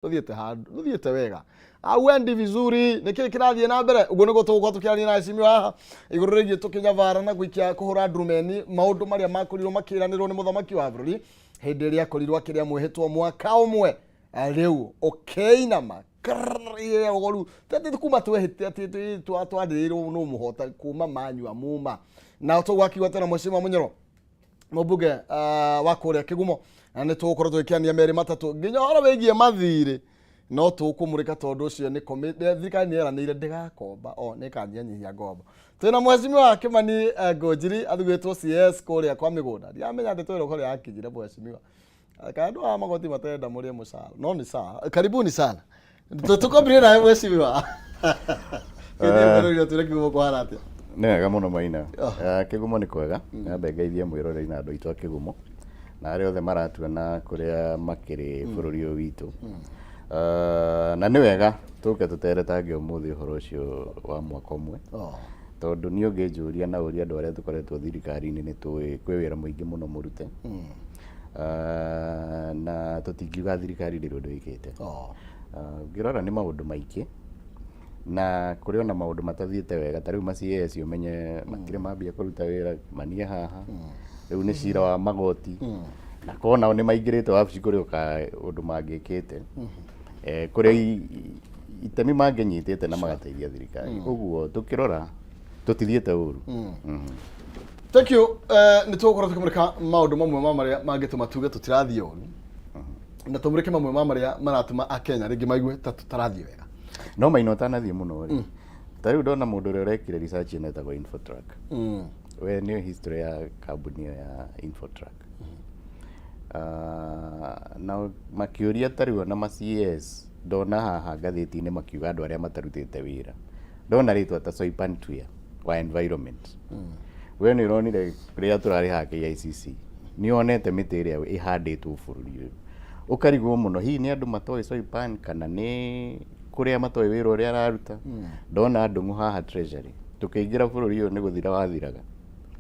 Tuthiete wega. Wendi vizuri niki kirathie na mbere uguo nigo tugukorwo tukiaria na Simio haha iguru rigie tukinyavara na gwikia kuhura drumeni maundu maria makorirwo makiranirwo ni muthamaki wa bururi hindi iria akorirwo akiria mwihitwo mwaka umwe riu ukeina ye ogoru tete kuma twehite ati twandirirwo no muhota kuma manyua muma na tugwakiwatana mweshima munyoro mubunge wa kuria kigumo na tugukorwo twikiania meri matatu nginya horo wegie mathire no tukumurika tondu ucio ni thirikari nieranire ndigakomba nikanyanyihia ngombo twina mweshimiwa wa Kimani Ngonjiri athugitwo CS kuria kwa migunda ndiamenya nditwiro kuria akinyire mweshimiwa kandu wa magoti matenda murie musara no ni sawa karibuni sana tukombire nawe mweshimiwa kigumo kwa harate ni wega muno maina kigumo ni kwega nyambe ngeithie mwiroreri na andu itu kigumo na ari othe maratuona kuria makiri bururi uyu witu na ni wega tuke tuteretange umuthi uhoro ucio wa mwaka umwe tondu ni unginjuria na uria andu aria tukoretwo thirikari-ini ni tui kwi wira muingi muno murute na tutingiuga thirikari ndi undu ikite ngirora ni maundu maingi na kuri ona maundu matathiete wega tariu macs umenye makire mambia kuruta wira manie haha riu ni cira wa magoti na kona ni maingirite wabici kuri uka undu mangikite kuri itemi manginyitite na magateithia thirikari uguo tukirora tutithiete uru thank you ni tugukorwo tukimurika maundu mamwe ma maria mangituma tuge tutirathie uru na tumurike mamwe ma maria maratuma akenya ringi maigue ta tutarathie wega no maino tanathie muno ri tariu ndona mundu uria urekire research inetagwo Infotrack we ni history ya kambuni ya Infotrack na makiuria tariu na macs ndona haha ngathiti-ini makiuga andu aria matarutite wira ndona ritwa ta Soipan Tuya wa environment we ni ronire ria turari ha KICC ni onete miti iria ihanditwo bururi uyu ukarigwo muno hi ni andu matoi Soipan kana ni kuria matoi wira uria araruta ndona andu haha treasury tukiingira bururi uyu ni guthira wathiraga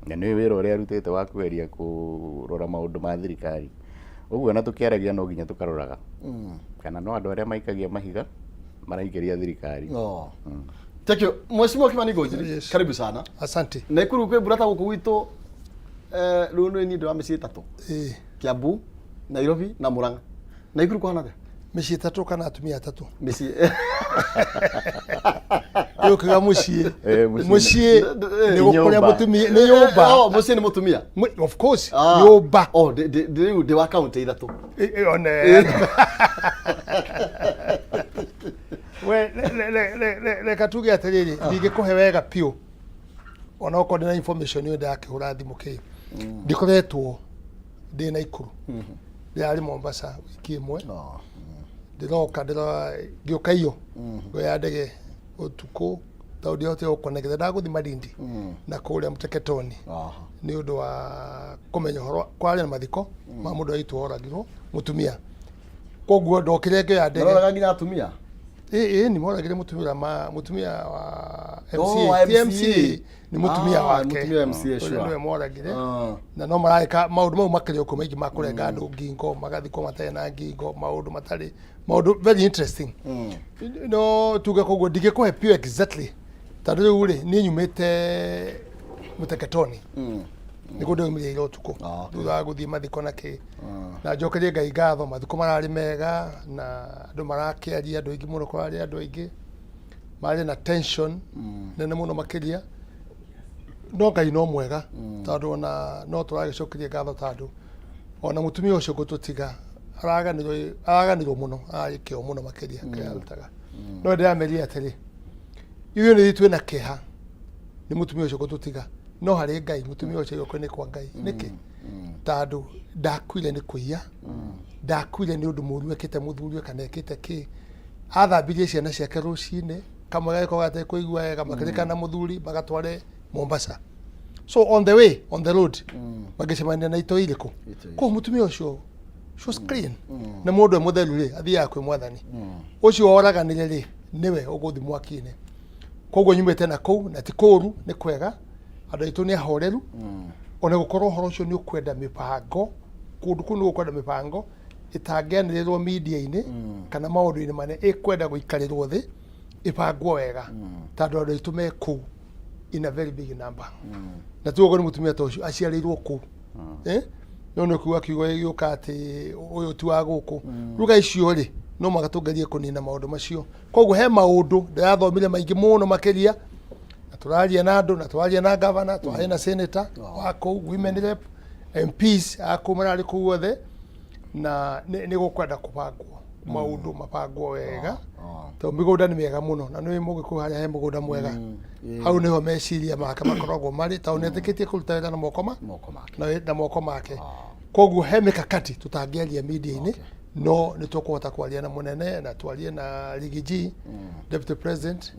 na ni wira uria arutite wa kweria kurora maundu ma thirikari uguo na tukiaragia no ginya tukaroraga kana no andu aria maikagia mahiga maraingiria thirikari thank you Mheshimiwa Kimani Ngonjiri karibu sana asante na ikuru kwe burata guku gwitu runo ni ndo wa misi tatu Kiambu Nairobi na Murang'a na ikuru kwa naga misi tatu kana atumia tatu misi yo kaga mushie ni gukuria mutumia ni yomba mushie ni mutumia of course yomba de wa count ithatu one we le katuge atiriri ndingikuhe wega pio ona uko na information yo ndake hurathi muki ndikoretwo ndi na ikuru ndi Mombasa wiki imwe ndiroka ngioka iyo ngo ya ndege utuku taudi yote ukonegeza ndaguthi Malindi na kuria Muteketoni ni undu wa kumenya horo kwari na mathiko ma mundu aitu oragirwo mutumia koguo ndokire ngio ya ndege ndoroga nginya atumia ni moragire mutumia wa MC ni mutumia wake mutumia MC shwa ni moragire na no maraika maundu mau makire ko maingi makurenga andu ngingo magathiko matari na ngingo maundu matari maundu very interesting no tuge koguo ndigikuhe pure exactly tariu ri ni nyumite Muteketoni niguo ndio iro tuko thutha guthii mathiko na ki na njokerie Ngai ngatho mathiko marari mega na andu marakiaria andu ingi muno kwari andu ingi mari na tension nene muno makiria no Ngai no mwega tondu ona no turagicokerie ngatho tondu ona mutumia ucio gututiga araganirwo muno arikio muno makiria kirarutaga no ndiameria atiri iyo ni twina kiha ni mutumia ucio gututiga no hari Ngai mutumia ucio yoko ni kwa Ngai niki tondu ndakuire ni kuiya ndakuire ni undu muru ekite muthuri kana ekite ki athambirie ciana ciake rucine kamwe gako gate kuigua wega makirikana muthuri magatware Mombasa so on the way on the road magicemania na ito iriku ko mutumia ucio screen na mundu mutheru ri athia kwi mwathani ucio oraganire ri niwe uguthi mwaki-ini koguo nyumite na kou na ti kuru ni kwega andu aitu ni ahoreru ona gukorwo horo ucio ni ukwenda mipango kundu kunu ukwenda mipango itangianĩrĩrwo media-inĩ kana maũndũ-inĩ manene ĩkwenda gũikarĩrwo thĩ ĩbangwo wega tondũ andũ aitũ me kũu in a very big number na tuogo nĩ mũtumia ta ũcio aciarĩirwo kũu no nĩ kuga kiugo gĩgĩũka atĩ ũyũ ti wa gũkũ ruga icio rĩ no magatũngerie kũnina maũndũ macio koguo he maũndũ ndĩrathomire maingĩ mũno makĩria na tũraria na andũ na tũraria na governor tũraria na senator wa kũu women rep MPs a kũu mararĩ kũu othe na nĩ gũkwenda kũbangwo maũndũ mabangwo wega tondũ mĩgũnda nĩ mĩega mũno na nĩ mũgĩkũyũ harĩa he mũgũnda mwega hau nĩho meciria make makoragwo marĩ tondũ nĩetĩkĩtie kũruta wĩra na moko make koguo he mĩkakati tũtangĩaria media-inĩ no nĩ tũkũhota kwaria na mũnene na twarie na Rigiji Deputy President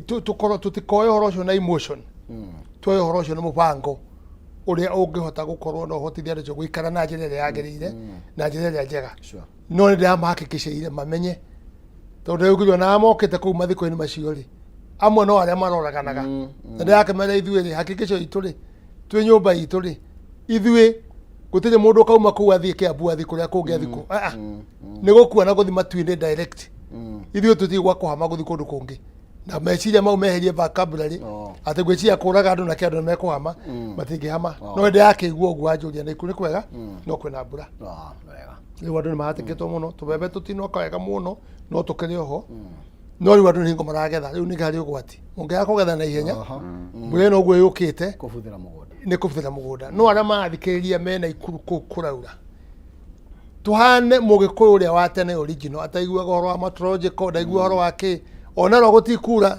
tũkorwo tũtikoe ũhoro ũcio na emotion tuoe ũhoro ũcio na mũbango ũrĩa ũngĩhota gũkorwo na ũhotithia andũ gũikara na njĩra ĩrĩa yagĩrĩire na njĩra ĩrĩa njega no nĩ ndĩramahakikicĩire mamenye tondũ rĩu na mokĩte kũu mathiko-inĩ macio rĩ amwe no arĩa maroraganaga na ndĩrakĩmera ithuĩ rĩ hakikisho itũ rĩ twĩ nyũmba itũ rĩ ithuĩ gũtirĩ mũndũ ũkauma kũu athiĩ Kĩambu athiĩ kũrĩa kũngĩ athiĩ kũ nĩ gũkua na gũthi matu-inĩ direct ithuĩ tũthiĩ gwa kũhama gũthi kũndũ kũngĩ na meciria mau meherie vocabulary atĩ gwĩciria kũraga andũ na kĩandũ nĩ mekũhama matingĩhama no ndĩrakĩigua ũguo anjũria nĩ kwega no kwĩna mbura rĩu andũ nĩ mahatĩkĩtwo mũno tũbebe tũtinoka wega mũno no tũkĩrĩ oho no rĩu andũ nĩ hingo maragetha rĩu nĩ harĩ ũgwati mũngĩaga kũgetha na ihenya mbura ĩno ũguo yũkĩte nĩ kũbuthĩra mũgũnda no arĩa marathikĩrĩria mena ikuru kũu kũraura tũhane mũgĩkũyũ ũrĩa wa tene original ataiguaga ũhoro wa meteorological ndaigua ũhoro wa kĩ ona ro gũtikura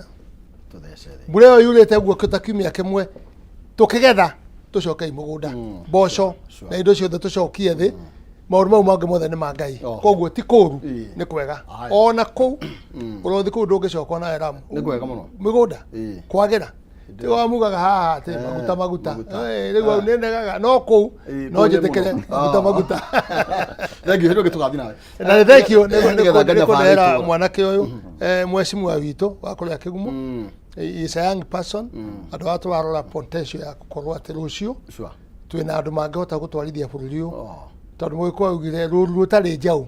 mbura ĩyo yurĩte guo ta kiumia kĩmwe tũkĩgetha tũcoke mũgũnda mboco na indo ciothe tũcokie thĩ maũndũ mau mangĩ mothe nĩ ma Ngai koguo ti kũru nĩ kwega ona kũu ũrothi kũu ndũngĩcoka na Eramu nĩ kwega mũno mĩgũnda kwagĩra tiwa mugaga haha atĩ maguta rĩu au nĩ negaga no kũu no njĩtĩkĩre maguta thank you hĩndĩ tũgathiĩ nawe na thank you nĩ kũndehera mwanake ũyũ mheshimiwa witũ wa kũrĩa Kĩgumo is a young person andũ a tũrarora potential ya gũkorwo atĩ rũciũ twĩna andũ mangĩhota gũtwarithia bũrũri ũyũ tondũ mũgĩkũyũ augire rũru rũtarĩ njaũ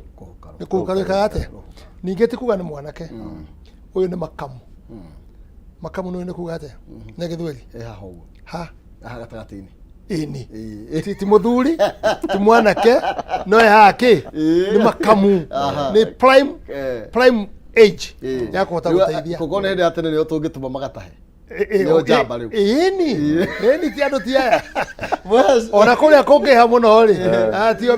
nĩ kũu karwĩkaga atĩa ningĩ ti kuga nĩ mwanake ũyũ nĩ makamu nĩ kuga atĩa nĩ Gĩthweri ha gatagatĩ-inĩ ĩni ti mũthuri ti mwanake no hake nĩ makamu nĩ prime age ya kũhota gũteithia kũkũ nĩ hĩndĩ ya tene nĩo tũngĩtũma magatahe ĩni ti andũ ti aya ona kũrĩa kũngĩha mũno rĩ tio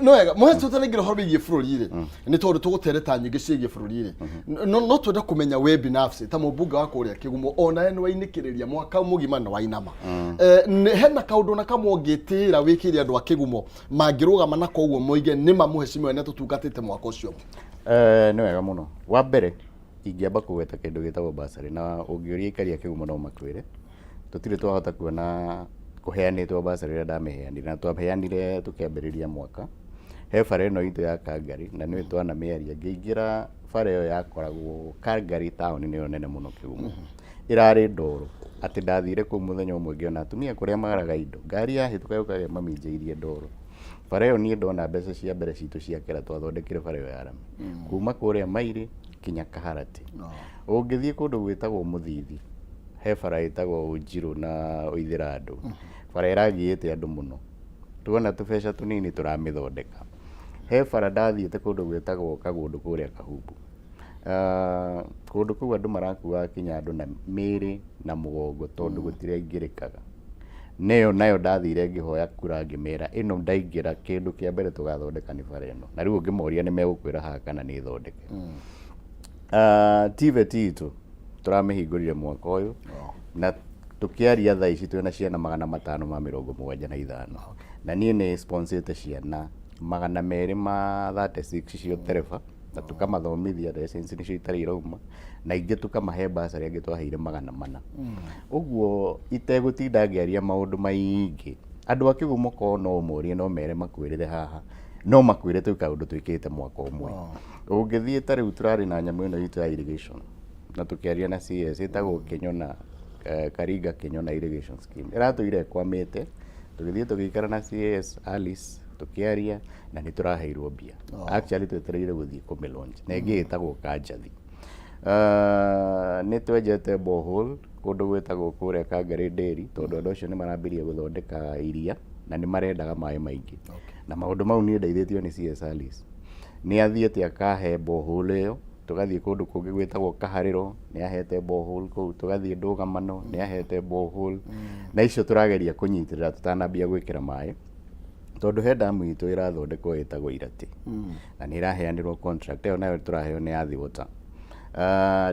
no wega mũhece tũtanengĩra ũhoro wĩgiĩ bũrũri rĩ nĩ tondũ tũgũtereta nyingĩ ciĩgiĩ bũrũri rĩ no twende kũmenya we binafsi ta mũmbunge wa kũrĩa Kĩgumo ona nĩ wainĩkĩrĩria mwaka mũgima nĩ wainama hena kaũndũ na kamwe ũngĩtĩra wĩkĩre andũ a Kĩgumo mangĩrũgama na koguo moige nĩ mamũhecimiwa nĩ tũtungatĩte mwaka ũcio nĩ wega mũno wa mbere ingĩamba kũgweta kĩndũ gĩtagwo bursary na ũngĩũria aikari a Kĩgumo no makwĩre tũtirĩ twahota kuona kũheanĩtwo bursary ĩrĩa ndamĩheanire na twaheanire tũkĩambĩrĩria mwaka he bara ĩno itũ ya Kangari na nĩwe twanamĩaria ngĩingĩra bara ĩyo yakoragwo Kangari town nĩyo nene mũno Kĩgumo ĩrarĩ ndoro atĩ ndathire kũu mũthenya ũmwe ngĩona atumia kũrĩa magaraga indo ngari yahĩtũka yũkaga maminjĩirie ndoro bara ĩyo niĩ ndona mbeca cia mbere citũ cia kera twathondekire bara ĩyo ya rami kuma kũrĩa Mairĩ kinya Kaharati ũngĩthiĩ kũndũ gwĩtagwo Mũthithi he bara ĩtagwo Ũnjirũ na Ũithĩra andũ bara ĩragiĩte andũ mũno tuona tũbeca tũnini tũramĩthondeka he bara ndathiĩte kũndũ gwĩtagwo Kagũndũ kũrĩa Kahumbu kũndũ kũu andũ marakuaga kinya andũ na mĩĩrĩ na mũgongo tondũ gũtirĩ aingĩrĩkaga nĩyo nayo ndathire ngĩhoya kura ngĩmera ĩno ndaingĩra kĩndũ kĩa mbere tũgathondeka nĩ bara ĩno na rĩu ũngĩmoria nĩ megũkwĩra haha kana nĩ thondeke TVET itũ tũramĩhingũrire mwaka ũyũ na tũkĩaria thaa ici twĩna ciana 575 na niĩ nĩ sponsete ciana 236 cio tereba na tukamathomithia lessons nicio itarĩ irauma na ingĩ tukamahe bursary angĩ twaheire 400 ũguo itegũtinda ngĩaria maũndũ maingĩ andũ a Kĩgumo ko no morie no mere makwĩrĩre haha no makwĩre twĩ kaũndũ twĩkĩte mwaka ũmwe ũngĩthiĩ ta rĩu tũrarĩ na nyamũ ĩno itũ ya irrigation na tũkĩaria na CS ĩtagwo Kenyona Karinga Kenyona irrigation scheme ĩratũire kwamĩte tũgĩthiĩ tũgĩikara na CS Alice tukiaria na nĩ tũraheirwo mbia actually twetereire gũthiĩ kũmĩ launch na ĩngĩ ĩtagwo Kanjathi. Nĩ twenjete borehole kũndũ gwĩtagwo kũrĩa Kangarĩ Dairy tondũ andũ acio nĩ marambirie gũthondeka iria na nĩ marendaga maĩ maingĩ na maũndũ mau niĩ ndeithĩtio nĩ CS Alice. Nĩ athiĩte akahe borehole ĩyo, tugathiĩ kũndũ kũngĩ gwĩtagwo Kaharĩro nĩ ahete borehole kũu, tugathiĩ Ndũgamano nĩ ahete borehole na icio tũrageria kũnyitĩrĩra tũtanambia gwĩkĩra maĩ tondũ he damu itũ ĩrathondekwo ĩtagwo Iratĩ na nĩ ĩraheanĩrwo contract ĩyo nayo tũraheo nĩ Athi Water.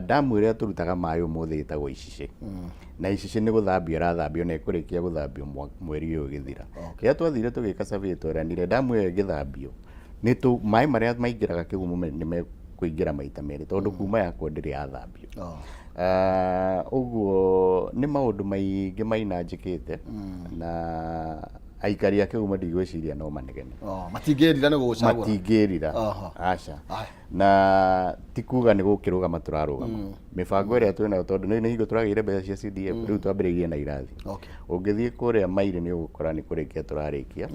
Damu ĩrĩa tũrutaga maĩ ũmũthĩ ĩtagwo Icicĩ na Icicĩ nĩ gũthambio ĩrathambio na ĩkũrĩkia gũthambio mweri ũyũ ũgĩthira. Rĩrĩa twathire tũgĩka survey tũranire damu ĩyo ĩgĩthambio maĩ marĩa maingĩraga Kĩgumo nĩ mekũingĩra maita merĩ tondũ kuma yakwo ndĩrĩ yathambio. Ũguo nĩ maũndũ maingĩ maina njĩkĩte na aikari a Kĩgumo ndigwĩciria no manegene. Matingĩrira nĩ gũgũcagũra. Matingĩrira. Aca. Na ti kuga nĩ gũkĩrũgama tũrarũgama. Mĩbango ĩrĩa twĩnayo tondũ nĩ hingo tũragĩire mbeca cia CDF rĩu twambĩrĩirie na irathi. Ũngĩthiĩ kũrĩa Mairĩ nĩ ũgũkora nĩ kũrĩkia tũrarĩkia.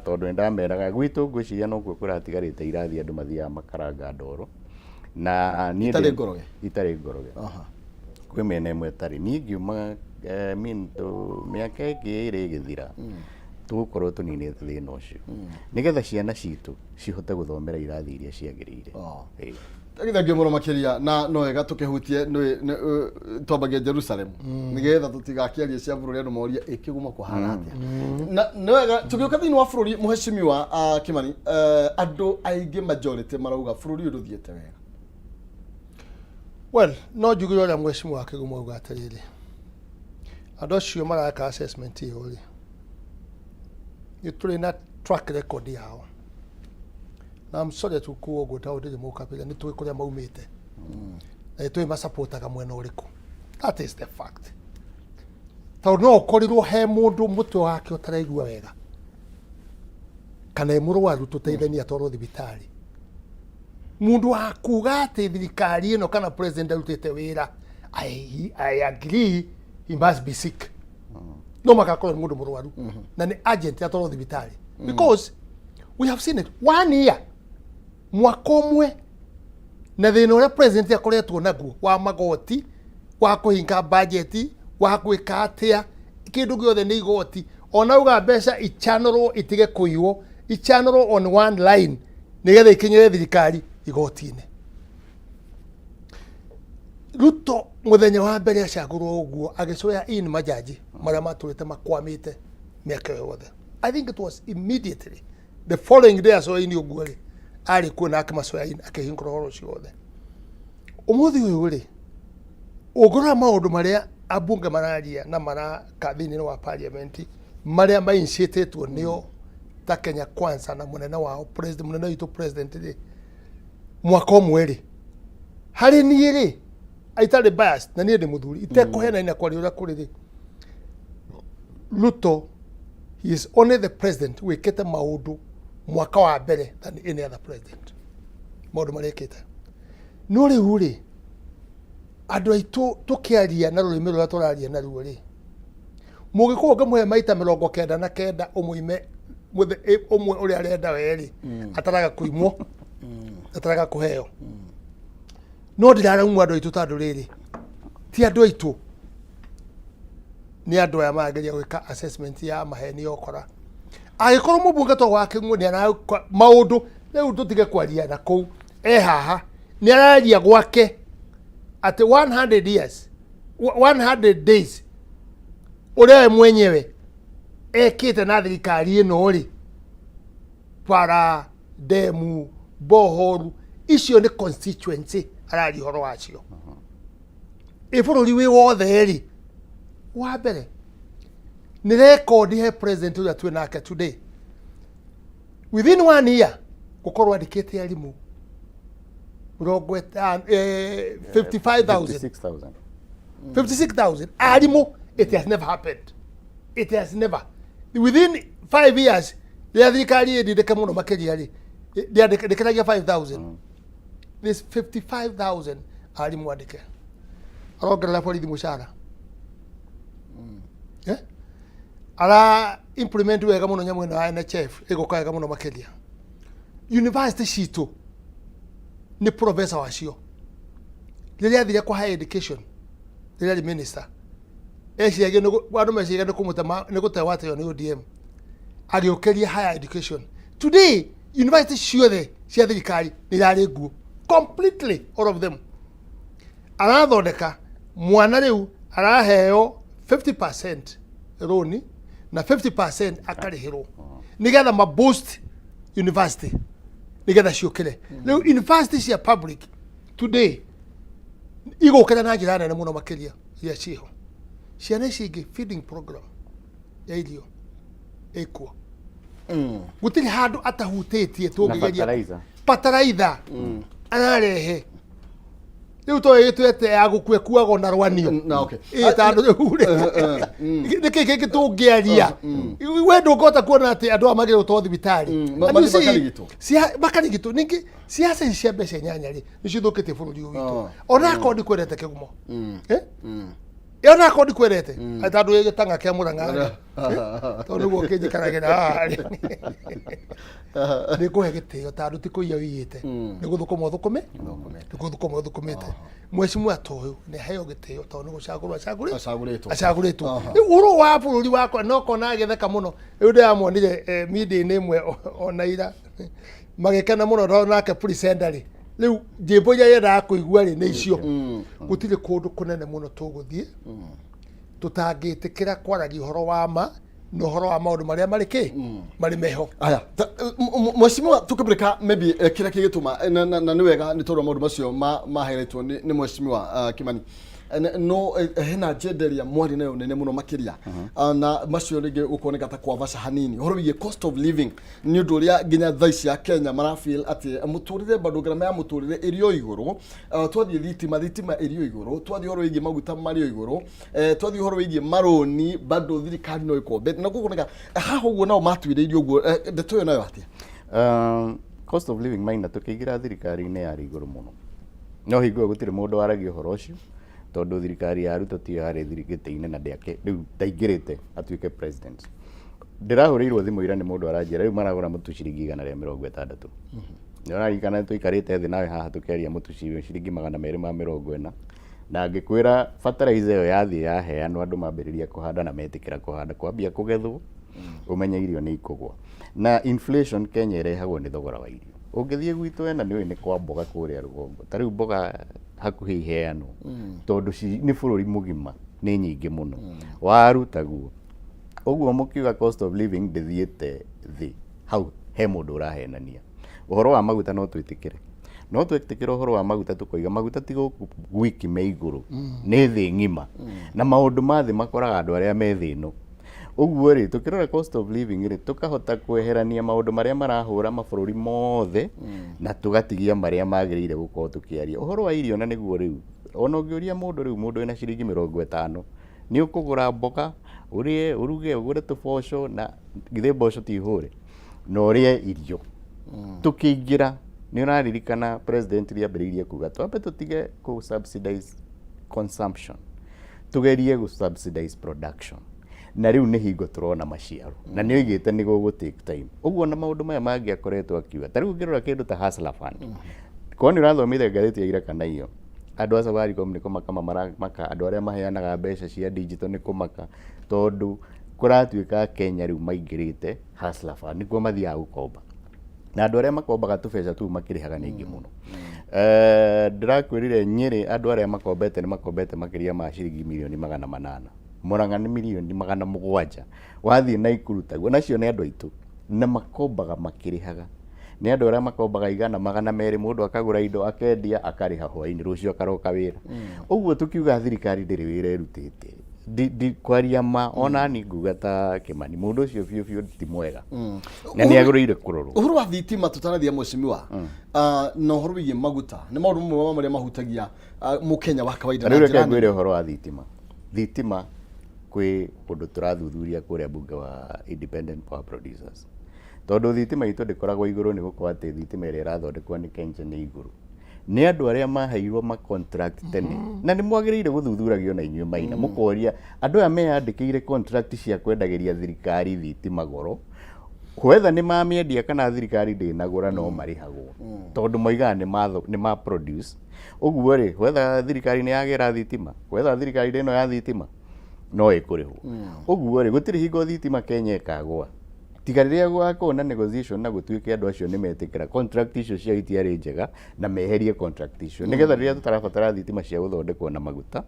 Tondũ nĩ ndameraga gwitũ ngwĩciria no kuo kũratigarĩte irathi andũ mathiaga makaranga ndoro na niĩ itarĩ ngoroge. Kwĩ mĩena ĩmwe ĩtarĩ. Niĩ ngiuma mĩaka ĩngĩ ĩrĩ ĩgĩthira tũgũkorwo tũninĩte thĩna ũcio nĩgetha ciana citũ cihote gũthomera irathi iria ciagĩrĩire. Thangiũ mũno makĩria na no wega tũkĩhutie twambagia Jerusalem nĩgetha tũtigakĩarie cia bũrũri andũ moria Kĩgumo kũhana atĩa. Na no wega tũgĩũka thĩinĩ wa bũrũri Mheshimiwa Kimani, andũ aingĩ majority marauga bũrũri ũyũ ndũthiĩte wega. Well, no njuge ũrĩa Mheshimiwa Kĩgumo auga atĩrĩrĩ, andũ acio maraka assessment ĩyo rĩ nĩ tũrĩ na track record yao na I'm sorry tukuo ũguo ta ũndĩrĩ mũkabĩra nĩ tũĩ kũrĩa maumĩte na nĩ tũĩ masapotaga mwena ũrĩkũ. That is the fact. Tondũ no ũkorirwo he mũndũ mũtwe wake ũtaraigua wega kana e mũrwaru tũteithania atwarwo thibitarĩ, mũndũ wa kuga atĩ thirikari ĩno kana president arutĩte wĩra I agree he must be sick. No makakorwo mũndũ mũrwaru na nĩ agent atwarwo thibitarĩ because we have seen it 1 year mwaka ũmwe na thĩna ũrĩa president akoretwo naguo wa magoti wa kũhinga budget wa gwĩka atĩa kĩndũ gĩothe nĩ igoti ona uga mbeca ichanĩrwo itige kũiywo ichanĩrwo on one line nĩgetha ikinyĩre thirikari igoti-inĩ. Ruto muthenya wa mbere acagũrwo ũguo agĩcoya in majaji marĩa matũrĩte makwamĩte mĩaka yothe. I think it was immediately the following day acoya in ũguo rĩ arĩ kuo na akĩmacoya in akĩhingũra ũhoro ũcio wothe. Ũmũthĩ ũyũ rĩ ũngĩrora maũndũ marĩa abunge mararia na maraka thĩinĩ wa parliament marĩa mainciĩtĩtwo nĩo ta Kenya Kwanza na mũnene wao president mũnene witũ president rĩ mwaka ũmwe rĩ harĩ niĩ rĩ aitarĩ bias na niĩ ndĩ mũthuri itekũhenaina kwaria ũrĩa kũrĩ rĩ Ruto he is only the president wĩkĩte maũndũ mwaka wa mbere than any other president maũndũ marĩa ekĩte. No rĩu rĩ andũ aitũ tũkĩaria na rũrĩmĩ rũrĩa tũraria naruo rĩ mũgĩkorwo ngĩmũhe maita 99 ũmũime ũmwe ũrĩa arenda we rĩ ataraga kũimwo ataraga kũheo. No ndĩraraumwo andũ aitũ ta andũ rĩrĩ ti andũ aitũ nĩ andũ aya marageria gwĩka assessment ya maheni okora agĩkorwo mũbunge to wake ng'o nĩ ara maũndũ rĩu tũtige kwaria na kũu haha nĩ araria gwake at 100 years 100 days ũrĩa mwenyewe ekĩte na thirikari ĩno rĩ para demu bohoru icio nĩ constituency arari horo wacio bũrũri wĩ wothe rĩ wa mbere nĩ record he president ũrĩa twĩ nake today within 1 year gũkorwo andĩkĩte arimũ 56,000 arimũ. It has never happened. It has never within 5 years rĩa thirikari ĩndĩke mũno makĩria rĩ ndĩkĩragia 5,000 this 55,000 arimũ andĩke arongerera borithi mũcara ara implement wega muno nyamwe na NHF iguka wega muno makeria university cito ni professor wacio riria athire kwa higher education riria minister eciage wandu meciage ni kumutema ni gutewate yo ni ODM agiokeria higher education today university ciothe cia thirikari ni rari nguo completely all of them arathondeka mwana riu araheo 50% loan na 50% akarihirwo nigetha ma boost university nigetha ciukire riu university cia public today igukira na njira nene muno makiria ya ciho ciana cingi feeding program ya irio ekuo gutiri handu atahutitie tungigeria pataraitha anarehe riu to twete agukue kuago na rwanio na okay tandu hure niki tungiaria we ndungota kuona ati andu amagire to thibitari bakarigito ningi siasa cia mbeca nyanya ri nicithukite bururi witu ona kondi kwerete kigumo ona kondi kwerete atandu gitanga kia muranga tondu go kinjikaragira ni kuhe gitio tandu ti kuiya wiyite ni guthukuma thukume ni guthukuma thukumite mwecimu toyo ni heo gitio tondu gucagurwa acaguritwo uru wa bururi wakwa no kona githeka muno yude amonire media ni imwe onaira magekana muno nake presentary riu jimbo ya yenda kuigua ri ni icio gutire kundu kunene muno tuguthie tutangitikira kwaragia uhoro wa ma no horo wa maundu maria mariki mari meho aya mweshimiwa tukibirika maybe kira kigituma na ni wega ni tondu maundu macio maheretwo ni mweshimiwa Kimani no hena jenderia mwari nayo nene muno makiria na macio ringi ukoneka ta kwa vasha hanini horo wiye cost of living ni undu ria ginya thaici ya Kenya marafeel ati muturire bado grama ya muturire irio iguru twathie thitima irio iguru twathie horo wiye maguta mario iguru twathie horo wiye maroni bado thirikari no ikombe na gukoneka haho guo nao matwire irio guo ndeto yo nayo atia cost of living maina tukigira thirikari ne yari iguru muno no hingo gutire mundu aragia horo ucio tondu thirikari ya Ruto ti yari thirikite-ini na ndiake riu ndaingirite atuike president ndirahurirwo thimu ira ni mundu aranjira riu maragura mutu ciringi 160 ndirarikana tuikarite thi nawe haha tukeria mutu ciringi 240 na ngikwira fertilizer yo yathi yaheanwo andu mambiriria kuhanda na metikira kuhanda kwambia kugethwo umenye irio ni ikugwa na inflation Kenya irehagwo ni thogora wa irio ungithie gwitu ena ni kwa mboga kuria rugongo tariu mboga hakuhi heano tondu ni bururi mugima ni nyingi muno waru taguo uguo mukiuga cost of living ndithiete thi hau he mundu urahenania uhoro wa maguta no twitikire uhoro wa maguta tukoiga maguta tigo wiki me iguru ni thi ngima na maundu mathi makoraga andu aria me thino uguo ri tukirora cost of living ri tukahota kweherania maundu maria marahura mabururi mothe na tugatigia maria magirire gukorwo tukiaria uhoro wa irio na niguo riu ona ungiuria mundu riu mundu ena ciringi 50 ni ukugura mboga urie uruge ugure tuboco na githe mboco ti hure no rie irio tukiingira ni unaririkana president ria mberirie kuga twambe tutige ku subsidize consumption tugerie gu subsidize production na riu ni hingo turona maciaro na ni oigite ni go take time uguo na maundu maya mangi akoretwo akiuga tariu ngirora kindu ta hustler fund koni urathomithia ngatheti ya ira kana iyo andu a Safaricom ni kumaka maka andu aria maheanaga mbeca cia digital ni kumaka tondu kuratuika Kenya riu maingirite hustler fund niguo mathiaga gukomba na andu aria makombaga tubeca tu makirihaga ningi muno ndirakwirire Nyeri andu aria makombete ni makombete makiria ma ciringi milioni 800 Murang'a ni milioni 700 wathie na Ikuru taguo nacio ni andu aitu na makombaga makirihaga ni andu aria makombaga 200 mundu akagura indo akendia akariha hwaini rucio akaroka wira uguo tukiuga thirikari ndiri wira irutite di kwaria ma ona ni nguga ta Kimani mundu ucio biu ti mwega na ni agurire kurorwo uhuru wa thitima tutarathia mweshimiwa no horo wiye maguta ni maundu mwe maria mahutagia mukenya wa kawaida na njira ngwire uhoro wa thitima kwi undu turathuthuria kuria bunge wa independent power producers tondu thitima itu ndikoragwo iguru ni gukwa ati thitima iria irathondekwo ni Kenya ni iguru nĩ andũ arĩa maheirwo ma contract tene na nĩ mwagĩrĩire gũthuthuragio na inyuĩ Maina mũkoria andũ aya meyandĩkĩire contract cia kwendagĩria thirikari thitima goro whether nĩ mamĩendia kana thirikari ndĩnagũra no marĩhagwo tondũ moigaga nĩ ma produce ũguo rĩ whether thirikari nĩ yagĩra thitima whether thirikari ĩno ya thitima no ĩkũrĩhwo ũguo rĩ gũtirĩ hingo thitima Kenya ĩkagwa tiga rĩrĩa gwakorwo na negotiation na gũtuĩke andũ acio nĩ metĩkĩra contract icio cia itiarĩ njega na meherie contract icio nĩgetha rĩrĩa tũtarabatara thitima cia gũthondekwo na maguta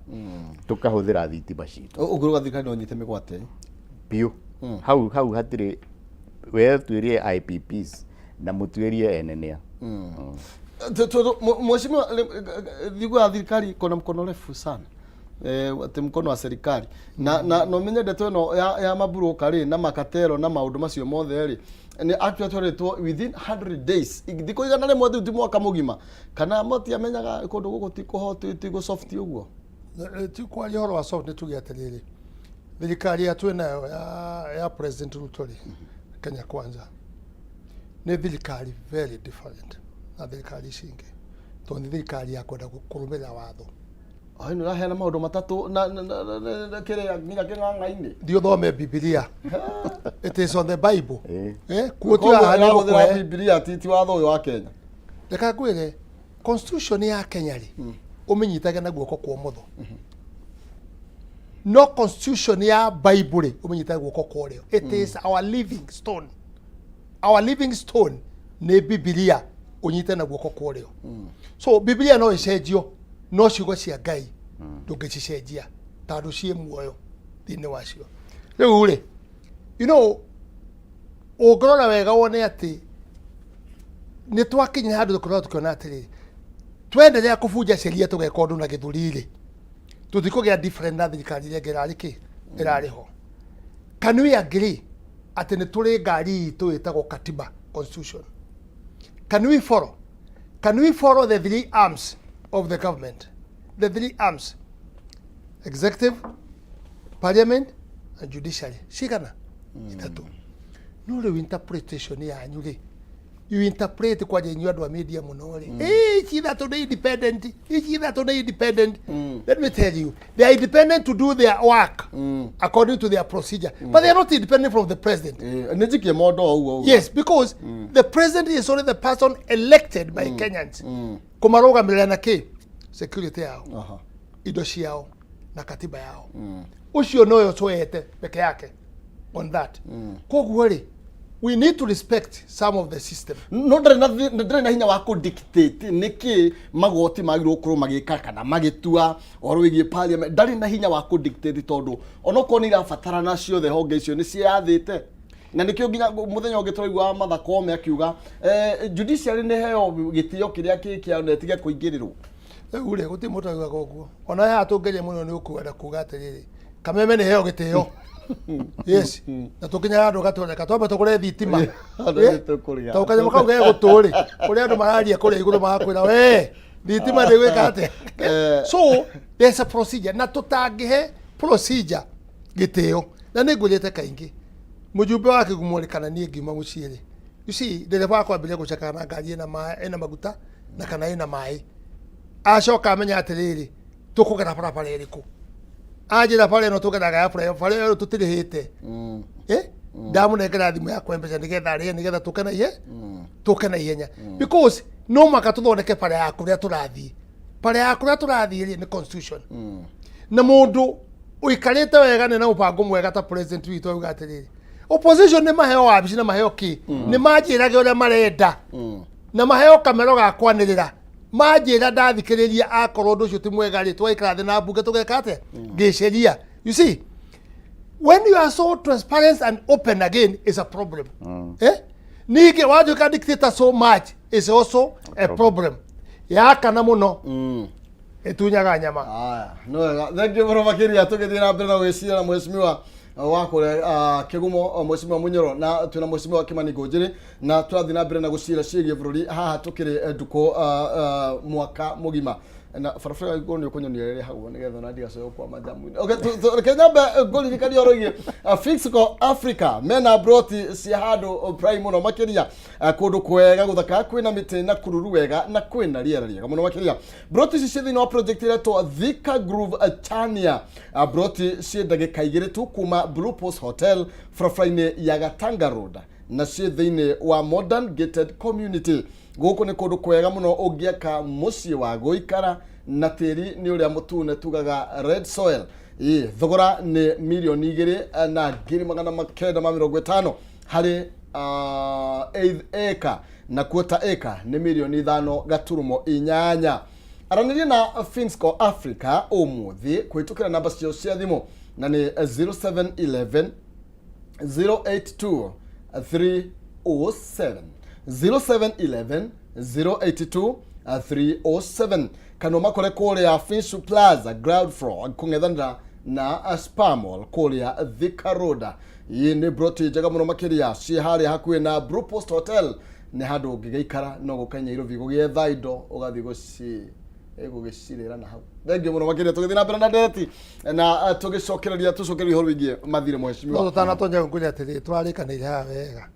tũkahũthĩra thitima citũ ũguo thirikari no nyite mĩgwate biũ hau hatirĩ we tuĩrie IPPs na mũtuĩrie NNA mheshimiwa thigwa thirikari kona mkono refu sana ati mkono wa serikali na no menyendete no ya maburoka ri na makatero na maundu macio mothe ri ni actually twaretwo within 100 days thiko igana ri mwezi ti mwaka mugima kana moti amenyaga kundu guku ti kuhoto ti go soft uguo ti kwa horo wa soft tugiate riri thirikari ya twena ya President Ruto ri Kenya Kwanza ni thirikari very different na thirikari cingi to ni thirikari ya kwenda kurumira watho ai no hena maundu matatu na kire nginya king'ang'a-ini ndio thome Biblia it is on the Bible kuotu ya gũthira Biblia titi watho uyu wa Kenya reka ngwire constitution ya Kenya ri umenyitage na guoko kwa motho no constitution ya Bible ri umenyitage guoko kwa rio it is our living stone ni Biblia unyite na guoko kwa rio so Biblia no icenjio no ciugo cia Ngai ndũngĩcicenjia tondũ ciĩ muoyo thĩinĩ wacio rĩu rĩ ũngĩrora wega wone atĩ nĩ twakinya handũ tũkorwo tũkiona atĩrĩrĩ twenderea kũbunja sheria tũgeka ũndũ na gĩthũri rĩ tũtikũgĩa different na thirikari ĩrĩa ĩrarĩ ho can we agree atĩ nĩ tũrĩ ngari itũ ĩtagwo katiba constitution can we follow the three arms of the government, the three arms, executive, parliament and judiciary. Shikana itatu no le interpretation ya nyuri you interpret kwa jenyu adwa media munori ichi that on independent let me tell you they are independent to do their work according to their procedure but they are not independent from the president yes because the president is only the person elected by Kenyans kumaroga milena ke security yao indo ciao na katiba yao ucio noyo twete peke yake on that koguo ri we need to respect some of the system no ndre na hinya wa ku dictate niki magoti magiro kuru magika kana magitua oro wigie parliament ndari na hinya wa ku dictate tondu onoko ni rafatara nacio the honge icio ni ciathite na nikio nginya muthenya ungi turaigwa mathako me akiuga judiciary ni heo gitio kiria kikia netige kuingirirwo ure guti mutaga koguo ona ya tungeje muno ni ukuenda kuga atiriri Kameme ni heo gitio yes na tukinya andu gatoneka twamba tukure thitima tukanya makauga guturi kuri andu mararia kuri iguru magakwira we thitima ni gwika ate so there's a procedure na tutangihe procedure gitio na ningurite kaingi mujumbe wake gumurikana nie ngima muciiri you see ndereba kwambia gucaka na ngari ena maguta na kana ena mai acoka amenya atiriri tukugera barabara iriku ajira pale no tukeraga ya pale tutirihite ndamunengera thimu ya kwembeza nigetha rie nigetha tukena ihenya because no maka tuthondeke pale ya kuria turathie ni constitution na mundu uikarite wega na upango mwega ta president witu uga atiriri opposition ni maheo wabici na maheo ki ni majirage uria marenda na maheo kamero ga kwanirira majira ndathikiriria akorwo ndu ucio ti mwega ri twaikara thi na bunge tugekate ngisheria you see when you are so transparent and open again is a problem nige waju ka dictator so much is also a problem ya kana muno etunyaga nyama no thank you very much tugithira mbere na gwicira na mheshimiwa wakore kigumo mheshimiwa Munyoro na tuna mheshimiwa Kimani Ngũnjĩrĩ na turathi na mbere na gucira ciĩgie bũrũri haha tukiri nduko mwaka mugima na farafara igoni ukonyonia rere hau nigetha na ndigacoyo kwa majamu. Okay, Kenya goli nikali orogie fix ko Africa mena broti si hado prime muno makiria kundu kwega guthaka kwina miti na kururu wega na kwina riera riega muno makiria. Broti ci thini wa project iretwo Thika Groove Chania broti ci ndagika igiri tu kuma Blue Post Hotel farafara-ini ya Gatanga Road na ci thini wa Modern Gated Community. Guku ni kundu kwega muno ungiaka mucii wa guikara na tiri ni uria mutune tugaga red soil. Thogora ni milioni 2 na 950 hari 8 acre na quarter acre ni milioni 5.8. Aranirie na Finsco Africa umuthi kwitukira namba cio cia thimu na ni 0711 082 307 0711 082 307 kanoma kore kuria Finsco Plaza ground floor kungethanira na Spamol kuria Thika Road. Iyi ni broti jaga muno makiria ci hari hakuhi na Blue Post Hotel ni handu ungigeikara no gukanya iro vigo getha indo ugathi guci gugicirira na hau. Thengi muno makiria tugithi na mbere na ndeti na tugicokereria tucokereria horo wingi mathire mheshimiwa. No tana tonja ngunya atiri twarikanire ha wega.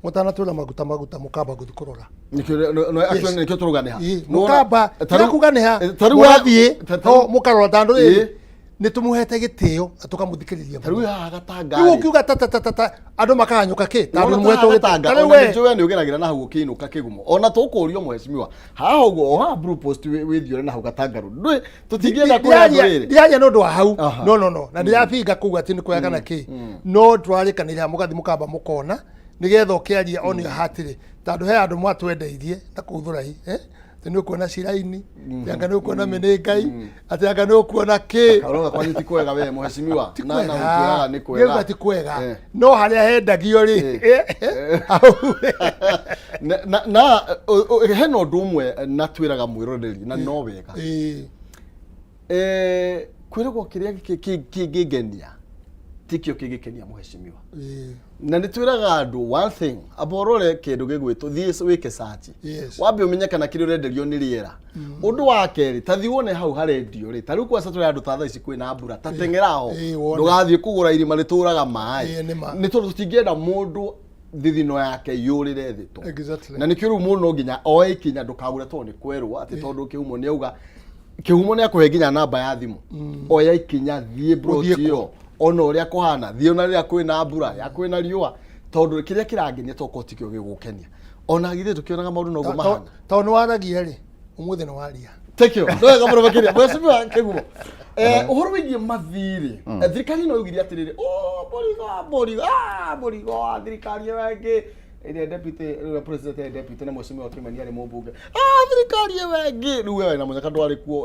Mutana tula maguta mukamba guthikurora. Nikyo turuganiha. Mukamba tarukuganiha. Wathie ho mukarora tandu ni tumuhete gitio tukamuthikiriria. Taru ha gatanga. Iwo kiuga tata andu makanyuka ki tandu mweto gitanga. Ni jowe ni ugeragira na hau kiinuka kigumo. Ona tukurio mheshimiwa. Ha ugo ha Blue Post withio na hau gatanga ru. Tutingienda kwa nduriri. Ndiaje no ndo hau. No. Na ndiapinga kuga ati ni kwega na ki. No twarikanire mugathi mukamba mukona. Nigetha ukiaria on your heart tandu he andu mwatwendeirie na kuthura hi tini ukuona ciraini yanga ni ukuona menengai ati yanga ni ukuona ki karoga kwani ti kwega we mheshimiwa na ukiaga ni kwega yega ti kwega no haria hendagio ri na heno ndumwe na twiraga mwiroreri na no wega kwiragwo kiria kigigenia tikio kigikenia mheshimiwa na nitwiraga andu one thing aborore kindu gigwito thie wike search wambe umenye kana kiri urenderio ni riera undu wa keri tathiwone hau harendio ri tariu kwa satura andu tatha ici kwina mbura tatengeraho ndugathie kugura irima rituraga mai ni tondu tutingienda mundu thithino yake yurire thito na nikiru muno nginya oe kinya ndukagure tondu ni kwerwo ati tondu kiumo ni auga kiumo ni akuhe nginya namba ya thimu oya ikinya thie brotio ono uria kuhana thio na ria kwina mbura ya kwina riua tondu kiria kirangenia toko tikio gigukenia ona githie tukionaga maundu nogo mahana tondu waragia ri umuthi no waria tekio ndoga mbura makiria mheshimiwa kigumo uhoro wigie mathiri thirikari no yugiria atiriri borigo thirikari wengi ile deputy president deputy na mheshimiwa Kimani ari mumbunge thirikari wengi riu we na munyaka ndwari kuo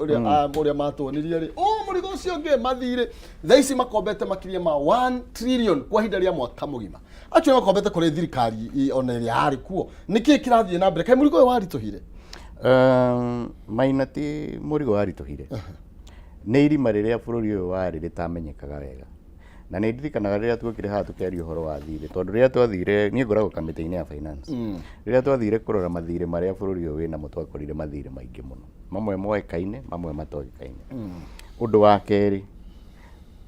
uria matonirie ri murigo ucio ngi mathire thaici makombete makiria ma 1 trillion kwa hinda ria mwaka mugima acho makombete kuri thirikari ona ile hari kuo niki kirathie na mbere kai murigo warituhire mainati murigo warituhire ni irima riria bururi uyu wari ritamenyekaga wega na ni ndirikanaga riria twokire ha tukeria uhoro wa thire tondu riria twathire ni ngoragwo kamiti-ini ya finance riria twathire kurora mathire maria bururi uyu wina mutwakorire mathire maingi muno mamwe moekaine mamwe matoekaine undu wa keri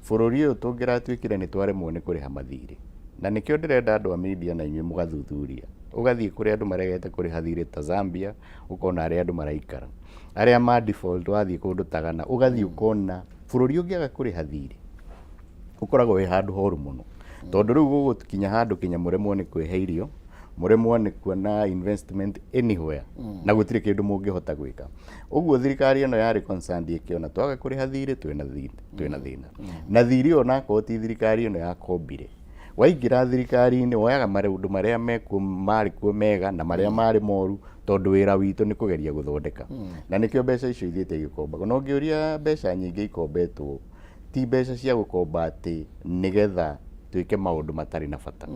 bururi uyu tungiratwikire ni twaremwo ni kuriha mathire na nikio ndirenda andu a media na inyuĩ mugathuthuria ugathie kuri andu maregete kuriha thire ta Zambia ukona aria andu maraikara aria ma default wathie kundu tagana ugathie ukona bururi ungiaga kuriha thire ukoragwo we handu horu muno tondu riu gugukinya handu kinya muremwo ni kwihe irio muremwo ni kuona investment anywhere na gutire kindu mungihota gwika uguo thirikari eno yari concerned ikiona twaga kuriha thire twina thina na thiri ona ko ti thirikari eno yakombire waingira thirikari-ini woyaga maundu maria mekuo mari kuo mega na maria mari moru tondu wira witu ni kugeria guthondeka na nikio mbeca icio ithiete igikomba no ngiuria mbeca nyingi ikombetwo ti mbeca cia gukomba ati nigetha twike maundu matari na bata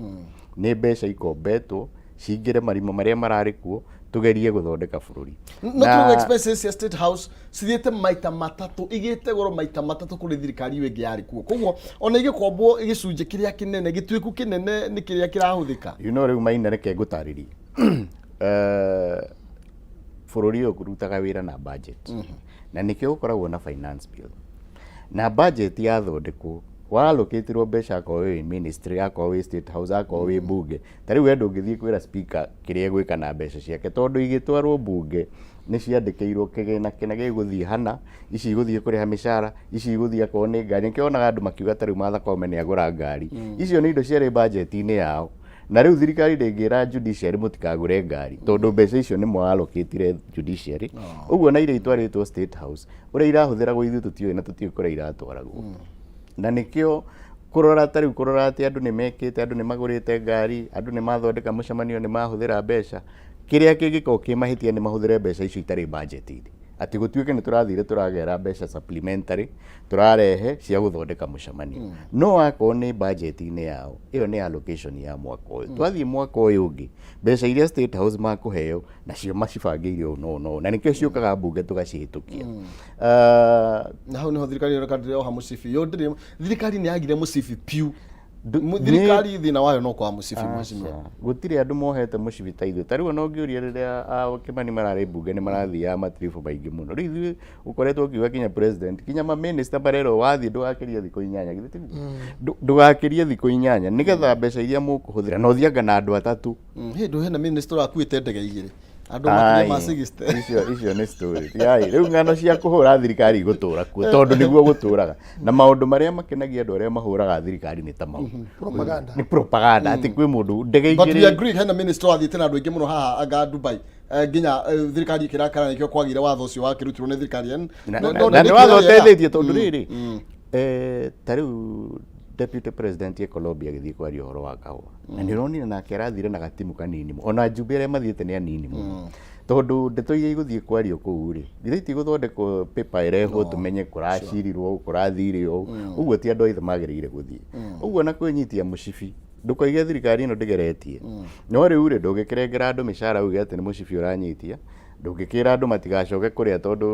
ni mbeca ikombetwo cingire marimo maria marari kuo tugerie guthondeka bururi no expenses ya state house cithiete maita matatu igite goro maita matatu kuri thirikari wengi yari kuo koguo ona igikombwo igicunje kiria kinene gitwiku kinene ni kiria kirahuthika riu maina reke ngutaririe bururi uyu kurutaga wira na budget na nikio ukoragwo na finance bill na budget yathondekwo waloketirwo mbeca akorwo wi ministry akorwo wi state house akorwo wi bunge tariu wendo ngithii kwira speaker kiria gwika na mbeca ciake tondu igitwarwo bunge ni ciandikirwo kigina kina giguthii hana ici iguthii kuriha mishara ici iguthii akorwo ni ngari nikionaga andu makiuga tariu Martha Koome ni agura ngari icio ni indo ciari budget-ini yao na riu thirikari ndingira judiciary mutikagure ngari tondu mbeca icio ni mwaloketire judiciary uguo na iria itwaritwo state house uria irahuthiragwo ithu tutioi na tutioi kuria iratwaragwo na nikio kurora tariu kurora ati andu ni mekite andu ni magurite ngari andu ni mathondeka mucemanio ni mahuthira mbeca kiria kingiko kimahitia ni mahuthire mbeca icio itari budget-ini ati gutuike ni turathire turagera mbeca supplementary turarehe cia guthondeka mucemanio no akorwo ni budget-ini yao iyo ni allocation ya mwaka uyu twathie mwaka uyu ungi mbeca iria state house makuheo na cio macibangĩire no na nikio ciukaga bunge tugacihitukia na hau niho thirikari irekandire oha mucibi yo ndiri thirikari ni yagire mucibi piu thirikari thina wayo no kwa mucibi mheshimiwa gutire andu mohete mucibi ta ithu tariu no ngiuria riria Kimani marari bunge ni marathia matrifu baingi muno riu ukoretwo kiuga kinya president kinya ma minister barero wathie ndugakirie thiko 8 githiti ndugakirie thiko 8 nigetha mbeca iria mukuhuthira no thianga na andu atatu hindu hena minister akuite ndege igiri andu makinya ma 60 icio ni story yai riu ngano cia kuhura thirikari gutura kuo tondu niguo guturaga na maundu maria makenagia andu aria mahuraga thirikari ni ta mau propaganda ni propaganda ati kwi mundu ndege igiri but we agree hena minister athiite na andu aingi muno haha anga Dubai nginya thirikari kirakara nikio kwagire watho ucio wakirutirwo ni thirikari na ni watho uteithitie tondu riri tariu Deputy President ya Colombia githii kwaria horo wa kahua na nironire nake arathire na gatimu kanini ona Jumbe aria mathiete ni anini muno tondu ndeto iria iguthii kwario kuu ri thiti guthondekwo paper irehwo tumenye kuracirirwo kurathirio uguo ti andu aithe magirire guthii uguo na kwinyitia mucibi ndukoige thirikari ino ndigeretie no riu ri ndugikirengera andu mishara uge ati ni mucibi uranyitia ndungikira andu matigacoke kuria tondu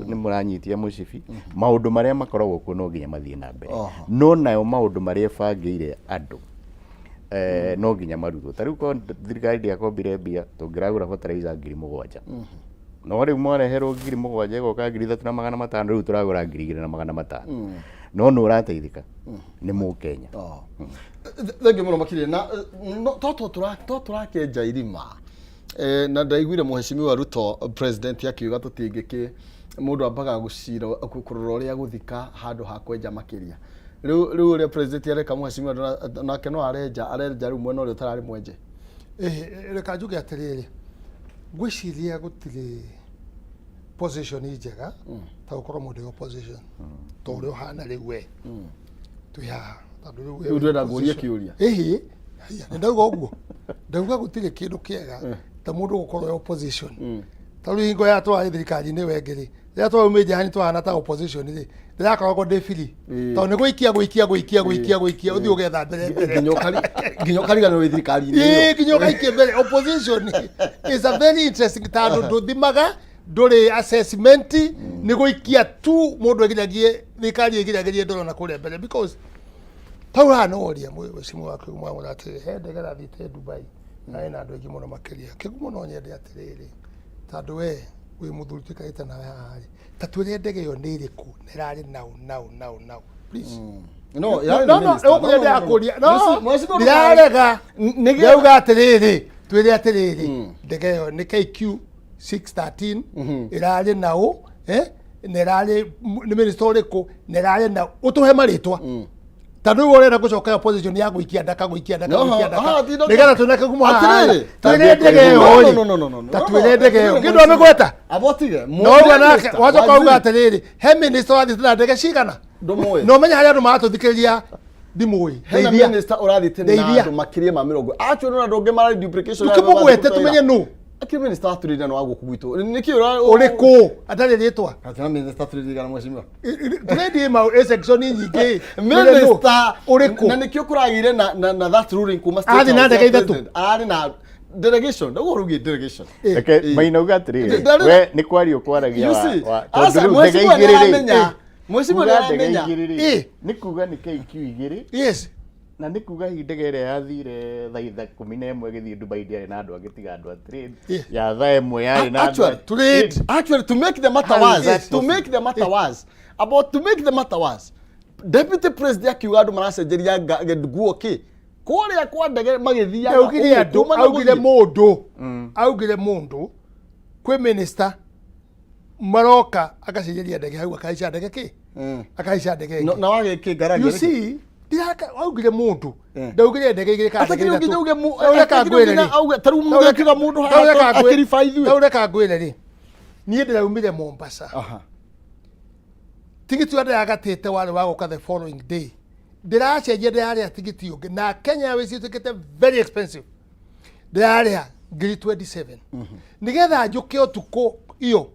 ni muranyitia mucibi maundu maria makoragwo kuo no nginya mathie na mbere no nayo maundu maria bangĩire andu no nginya marutwo tariu ko thirikari ndiakombire mbia tungiragura fertilizer 7,000 no riu mwareherwo 7,000 igoka 3,500 riu turagura 2,500 no no urateithika ni mu Kenya thank you muno makire na to turakenja irima na ndaiguire muheshimiwa Ruto president yakiuga tutingiki mundu ambaga gucira kurora uria guthika handu ha kwenja makiria riu uria president areka muheshimiwa nake no arenja riu mwena uria tarari mwenje reka njuge atiriri gwiciria gutire position njega ta ukorwo mundu opposition to uria hana riu we tuya riu ndenda nguria kiuria ndauga uguo ndauga gutire kindu kiega ta mundu gukorwo opposition ta riu ingo ya twa thirikari ni wengeri ya twa umeje hani twa ta opposition ri ndirakoragwo ndefili to ni guikia uthi ugetha mbere nginyokari gano we thirikari ni nginyokaikie mbere opposition is a very interesting tando nduthimaga nduri assessment ni guikia tu mundu egiragie thirikari egiragie ndorona kuria mbere because taura no oria mwecimu wake mwa ati ndegera thite Dubai na ina andu aingi muno makiria kigumo no nyende atiriri tondu we wi muthuri tukarite nawe hari ta twire ndege yo ni iriku nirari now please no nyende akuria no ndirarega ndauga atiriri twire atiriri ndege yo ni KAYU 613 irari now nirari ni minister uriku nirari now utuhe maritwa tadu urenda gucoka opposition ya guikia ndaka nigetha tunake kumuha twire ndege yo no twire ndege yo kindu amegweta abotige no nake wacoka uga atiriri he minister wathi tena ndege cigana no menya haria andu maratuthikiria ndimui hena minister urathite na andu makirie ma 20 acho no ndonge mara duplication ya tukimugwete tumenye no aki minister aturire no wagu kugwitu niki uriku atari ritwa atana minister aturire kana mweshimiwa turedi ma section nyingi minister uriku na niki kuragire na that ruling kuma state ari na ndege ithatu ari na delegation ndago rugi delegation maina ugatiri we ni kwario kwaragia wa tondu ndege igiriri mweshimiwa ndege igiriri ni kuga ni KAYU igiri yes na nĩ kuga hindege ĩrĩa yathire thaa 11 gĩthiĩ Dubai ndiarĩ na andũ agĩtiga andũ a trade ya thaa 1 yarĩ na actually to make the matter worse, to make the matter worse, deputy president akiuga andũ maracenjeria nguo kũrĩa kwa ndege magĩthiaga augire mũndũ kwĩ minister maroka akacenjeria ndege hau akaica ndege akaica ndege na wage ngaragia you see augire mũndũ ndaugire ndege igĩrĩ kana ndege atĩ uge auge taru mũndũ akiga mũndũ haha akiriba ithuĩ taureka ngwĩre rĩ niĩ ndĩraumire Mombasa tigiti wa ndagatĩte warĩ wa gũka the following day ndĩracenjia ndĩrarĩha tigiti ũngĩ na Kenya Airways ĩtuĩkĩte very expensive ndĩrarĩha ngiri 27 nĩgetha njũke ũtukũ iyo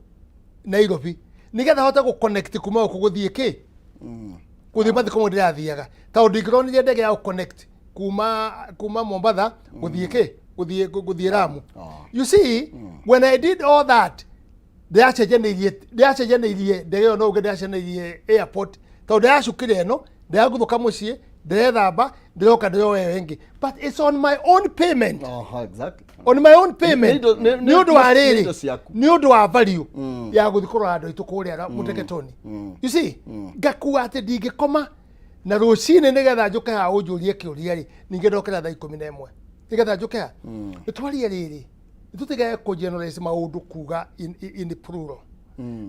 Nairobi nĩgetha hote gũconnect kuma gũkũ gũthiĩ gũthiĩ mathiko ndĩrathiaga tondũ ndingĩronire ndege ya gũconnect kuma Mombasa gũthiĩ Lamu. You see, when I did all that ndĩracenjanĩirie ndege ĩyo no ũngĩ ndĩracenjanĩirie airport tondũ ndĩracukire ĩno ndĩragũthũka mũciĩ ndĩrethamba ndĩroka ndĩroe wengĩ but it's on my own payment. Exactly. On my own payment nĩ ũndũ wa rĩrĩ nĩ ũndũ wa value ya gũthiĩ kũrora andũ aitũ kũrĩa mũteketoni. You see, ngakua atĩ ndingĩkoma na rũcinĩ nĩgetha njũke haha ũnjũrie kĩũria rĩ ningĩ ndokĩra thaa 11 nĩgetha njũke haha nĩtwarie rĩrĩ nĩtũtige kũgeneralize maũndũ kuga in plural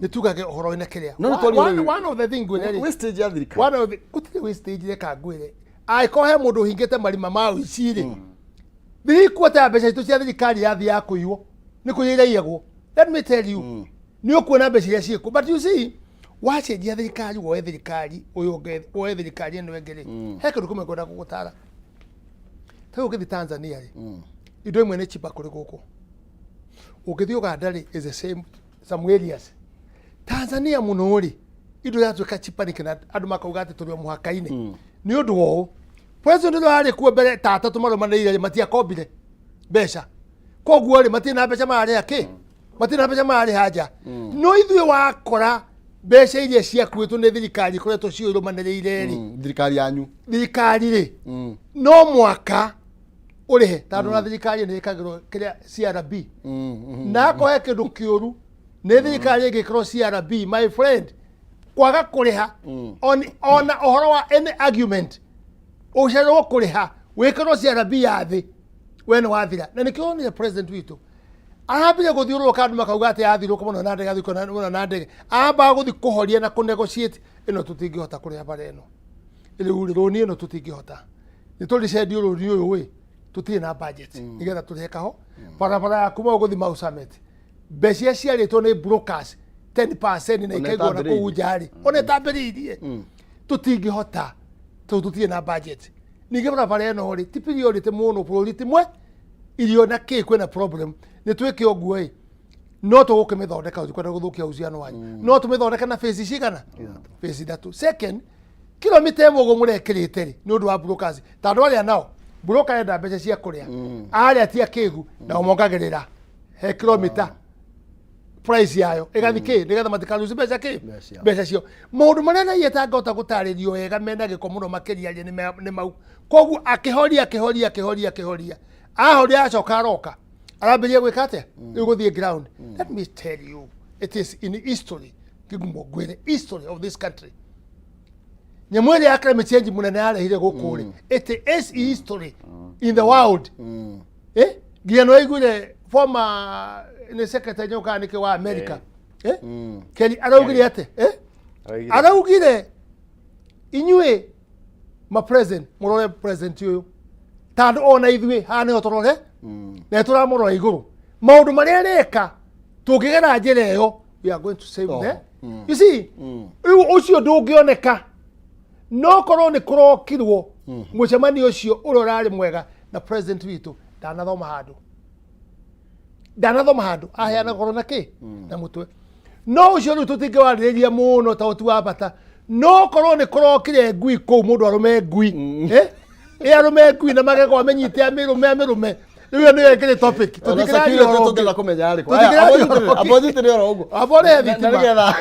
nĩtugage ũhoro-inĩ kĩrĩa one of the thing we stage ya thirikari one of the gũtirĩ we stage reka ngwĩre angĩkorwo he mũndũ ũhingĩte marima ma ũici rĩ thirikuota mbeca itũ cia thirikari yathi ya kũiywo nĩ kũiyĩraiyagwo. Let me tell you nĩ ũkuona mbeca iria ciĩkuo but you see wacenjia thirikari woe thirikari ũyũ woe thirikari ĩno ĩngĩ rĩ he kĩndũ kĩmwe ngwenda gũgũtara ta ũgĩthiĩ Tanzania rĩ indo imwe nĩ cheaper kũrĩ gũkũ ũgĩthiĩ Uganda rĩ is the same some areas. Tanzania mũno rĩ indo yatuĩka cheaper nĩkĩna andũ makauga atĩ tũrĩ mũhaka-inĩ nĩ ũndũ wa ũũ president arĩ kuo mbere ta atatũ marũmanĩrĩire matiakombire mbeca koguo rĩ matirĩ na mbeca mararĩha matirĩ na mbeca mararĩha nja no ithuĩ wakora mbeca iria ciakuĩtwo nĩ thirikari koretwo ciũrũmanĩrĩire rĩ thirikari yanyu thirikari rĩ no mwaka ũrĩhe tondũ na thirikari nĩ ĩkagĩrwo kĩrĩa CRB na kohe kĩndũ kĩũru nĩ thirikari ĩngĩkorwo CRB my friend kwaga kũrĩha ona ũhoro wa any argument ũcererwo kũrĩha wĩkĩrwo CRB ya thĩ we nĩ wathira na nĩkĩo onire president witũ arambire gũthiũrũrũka andũ makauga atĩ yathirũka mũno na ndege athikwo mũno na ndege ambaga gũthiĩ kũhoria na kũnegotiate ĩno tũtingĩhota kũrĩa bara ĩno rĩu rũni ĩno tũtingĩhota nĩ tũrĩcendio rũni ũyũ ĩ tũtirĩ na budget nĩgetha tũrĩhe kaho barabara ya kuma gũthiĩ Mau Summit mbeca ciarĩtwo nĩ brokers 10% na ikaigwo na kũu nja rĩ ona ĩtambĩrĩirie tũtingĩhota tondũ tũtirĩ na budget ningĩ barabara ĩno rĩ ti priority mũno bũrũri timwe irio na kwĩna problem nĩ twĩke ũguo ĩ no tũgũkĩmĩthondeka kwenda gũthũkia uhusiano wanyu no tũmĩthondeka na phase cigana phase 3. Second, kilomita ĩmwe ũguo mũrekĩrĩte rĩ nĩ ũndũ wa brokers tondũ arĩa nao broker enda mbeca cia kũrĩa arĩa ti akĩgu na mongagĩrĩra he kilomita price yayo ĩgathi nĩgetha matikaruci mbeca cio maũndũ marĩa na yetangota gũtarĩrio wega mena gĩko mũno makĩria nĩ mau koguo akĩhoria ahoria acoka aroka arambĩrĩria gwĩka atĩa rĩu gũthiĩ ground. Let me tell you it is in history kĩgumo ngwĩre history of this country nyamũ ĩrĩa ya climate change mũnene yarehire gũkũ rĩ it is history in the world nginya no aiguire former ni secretary nyoka nĩkĩ wa America Kelly araugire atĩ araugire inyuĩ ma president mũrore president ũyũ tondũ ona ithuĩ haha nĩho tũrore na tũramũrora igũrũ maũndũ marĩa areka tũngĩgera njĩra ĩyo we are going to save them. You see rĩu ũcio ndũngĩoneka no korwo nĩ kũrokirwo mũcemanio ũcio ũrĩa ũrarĩ mwega na president witũ ndanathoma handũ aheana goro na na mũtwe no ũcio rĩu tũtingĩwarĩrĩria mũno ta ũti wa bata no korwo nĩ kũrokire ngui kũu mũndũ arũme ngui arũme ngui na magego amenyite amĩrũme rĩu nĩ ĩkĩrĩ topic tũtingĩra kũmenya arĩ kwa abojite nĩ oro ũguo abore thitima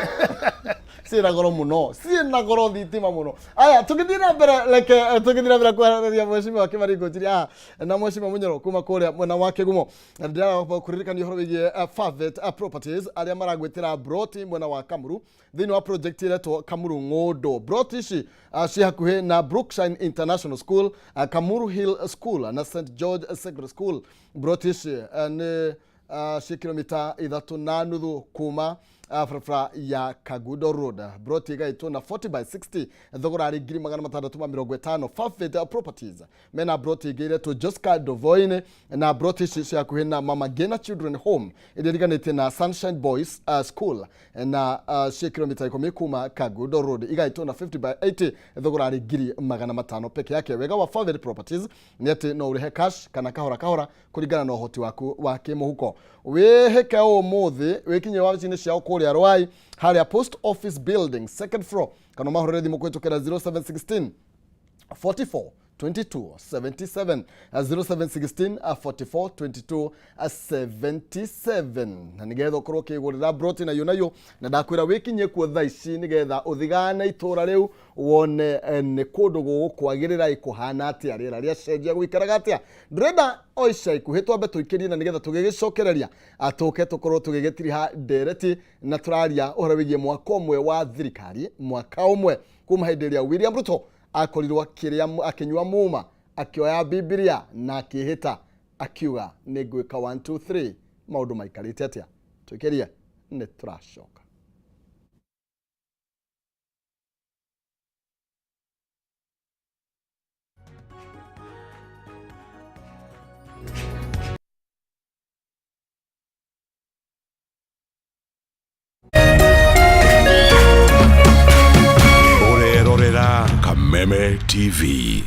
Sina goro muno. Sina goro thitima muno. Aya tukithira mbere tukithira mbere kwaria mheshimiwa Kimaringo njiri na mheshimiwa Munyoro kuma kuria mwena wake gumo. Ndira kuririkania horo wigie Favet Properties aria maragwetira broti mwena wa Kamuru thini wa project iretwo Kamuru Ngodo. Broti ici ci hakuhe na Brookshine International School, Kamuru Hill School na St George Secondary School. Broti ici ni kilomita 3.5 kuma frafra ya Kagudo Road. Broti igaitwo na 40/60 thogora ari 650. Favet Properties mena broti igairetwo Josca Dovoine na broti ici hakuhe na Mama Gena Children Home iriganite na Sunshine Boys School na kilomita 10 kuma Kagudo Road igaitwo na 50/80 thogora ari 500 peke yake. Wega wa Favet Properties ni ati no urihe cash kana kahora kuringana na uhoti waku wa kimuhuko. Weheka umuthi wekinye wabici ciao kuria Rwai haria Post Office Building second floor kana mahorere thimu kwitukira 0716 44 22 77 0716 44 22 77 na nigetha ukorwo kigurira broti na yunayo na ndakwira wikinye kuo thaici nigetha uthigana itura riu wone ne kundu gukwagirira ikuhana atia rira ria cenjia guikaraga atia ndrenda oica ikuhitwa beto ikiria na nigetha tugigicokereria atuke tukorwo tugigitiriha ndereti na turaria uhoro wigie mwaka umwe wa thirikari mwaka umwe kuma hindiria William Ruto akorirwa kiria akinywa muma akioya Biblia na akihita akiuga nigwika 1 2 3 maundu maikarite atia tukiria ni turashoka. Kameme TV.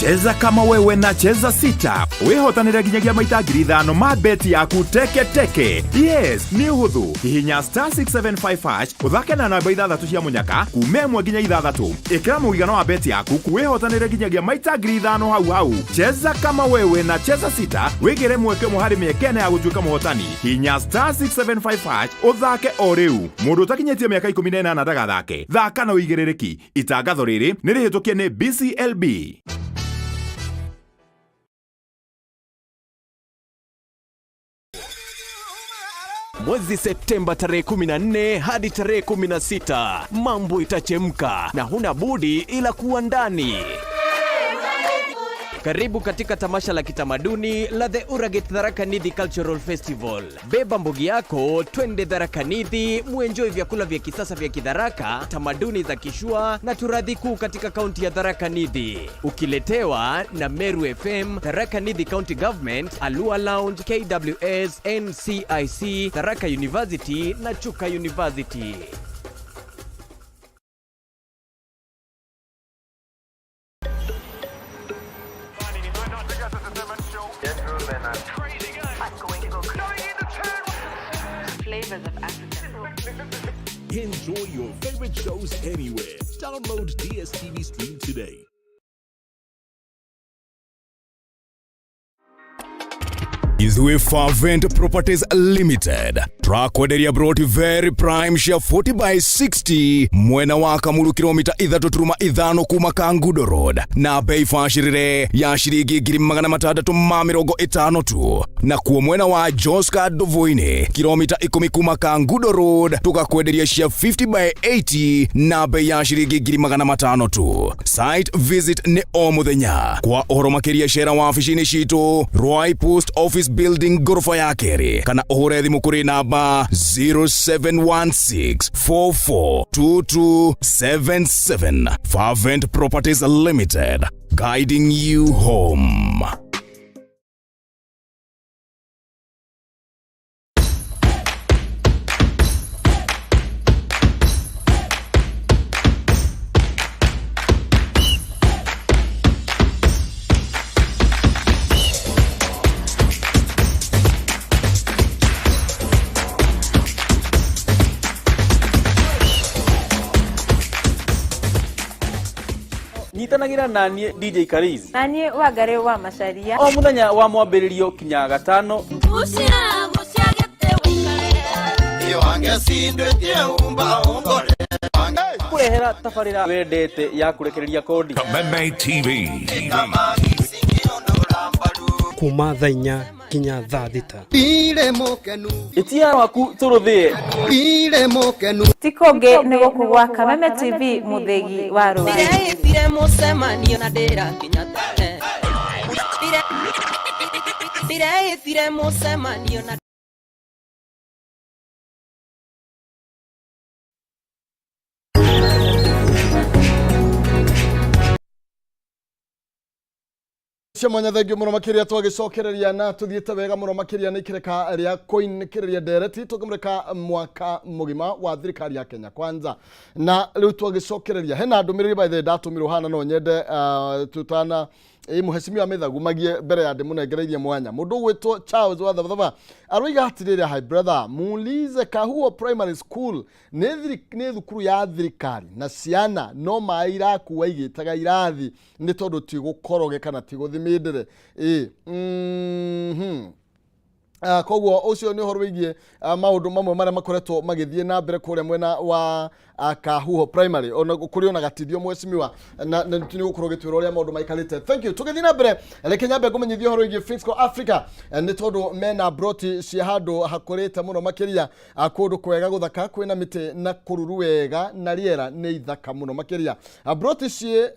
Cheza kama wewe na cheza sita. Wihotanira ginyagia maita 5,000 ma beti yaku teke. Yes, ni uhuthu. Hihinya *675# uthake na namba 6 cia munyaka kume 1 nginya 6. Ikira muigano wa beti yaku kuwihotanira ginyagia maita 5,000 hau. Cheza kama wewe na cheza sita. Wigire mweke muhari miekene ya gutuika muhotani. Hihinya *675# uthake o riu. Mundu utakinyetie miaka 18 ndagathake. Thaka na uigirereki. Itangatho riri ni rihitukie ni BCLB. Mwezi Septemba tarehe 14 hadi tarehe 16 mambo itachemka na huna budi ila kuwa ndani. Karibu katika tamasha la kitamaduni la The Uraget Tharaka Nithi Cultural Festival. Beba mbogi yako, twende Tharaka Nithi, muenjoy vyakula vya kisasa vya Kitharaka, tamaduni za Kishua na turadhi kuu katika kaunti ya Tharaka Nithi. Ukiletewa na Meru FM, Tharaka Nithi County Government, Alua Lounge, KWS, NCIC, Tharaka University na Chuka University. Enjoy your favorite shows anywhere. Download DSTV Stream today. Izwe Favet Properties Limited. Trakwenderia broti very prime share 40/60 mwena wa Kamuru kilomita 3.5 kuma Kangudo Road na bei fashirire ya shiringi 650 tu na kuo mwena wa Josca Dovoine kilomita 10 kuma Kangudo Road tukakwenderia share 50/80 na bei ya shiringi 500 tu. Site visit ni o muthenya kwa ohoro makiria share wa afishini shito Rwai Post Office Building gorofa ya keri kana ohure thimu kuri namba 0716442277. Favet Properties Limited, guiding you home. Nyitanagira nanie DJ Karizi nanie wagare wa macaria o muthenya wa mwambiririo kinya gatano ucia guciagete wikare iyo ange kurehera tabarira wendete ya kurekereria kodi Kameme TV. kuma thaa inya kinya thaa thita itia waku turuthie tikonge nĩ gũkũ Kameme TV mũthegi wa rũrĩrĩ Dire mũcemanio na ndĩra kinya tene Dire mũcemanio na Mwanya thengio muno makiria twagicokereria na tuthiete wega muno makiria ni kireka ria kuinikireria ndereti tukimureka mwaka mugima wa thirikari ya Kenya Kwanza na riu twagicokereria hena ndumiriri by the ndatumirwo hana no nyende tutana muheshimiwa mithagumagie mbere ya ndimunengereirie mwanya mundu gwitwo Charles wa thabatha aroiga atirire hi brother muulize Kahuo Primary School ni thukuru ya thirikari na ciana no maira kuwa igitaga irathi ni tondu ti gukoroge kana ti guthimindire koguo ucio ni horo wigie maundu mamwe maria makoretwo magithie na mbere kuria mwena wa Kahuo Primary ona kuri ona gatithio mweshimiwa na ni gukorogitwira uria maundu maikarite. Thank you. Tugithi na mbere reke nyambe kumenyithio horo wigie Fiscal Africa ni tondu mena broti cia handu hakurite muno makiria kundu kwega guthaka kwina miti na kururu wega na riera ni ithaka muno makiria broti cie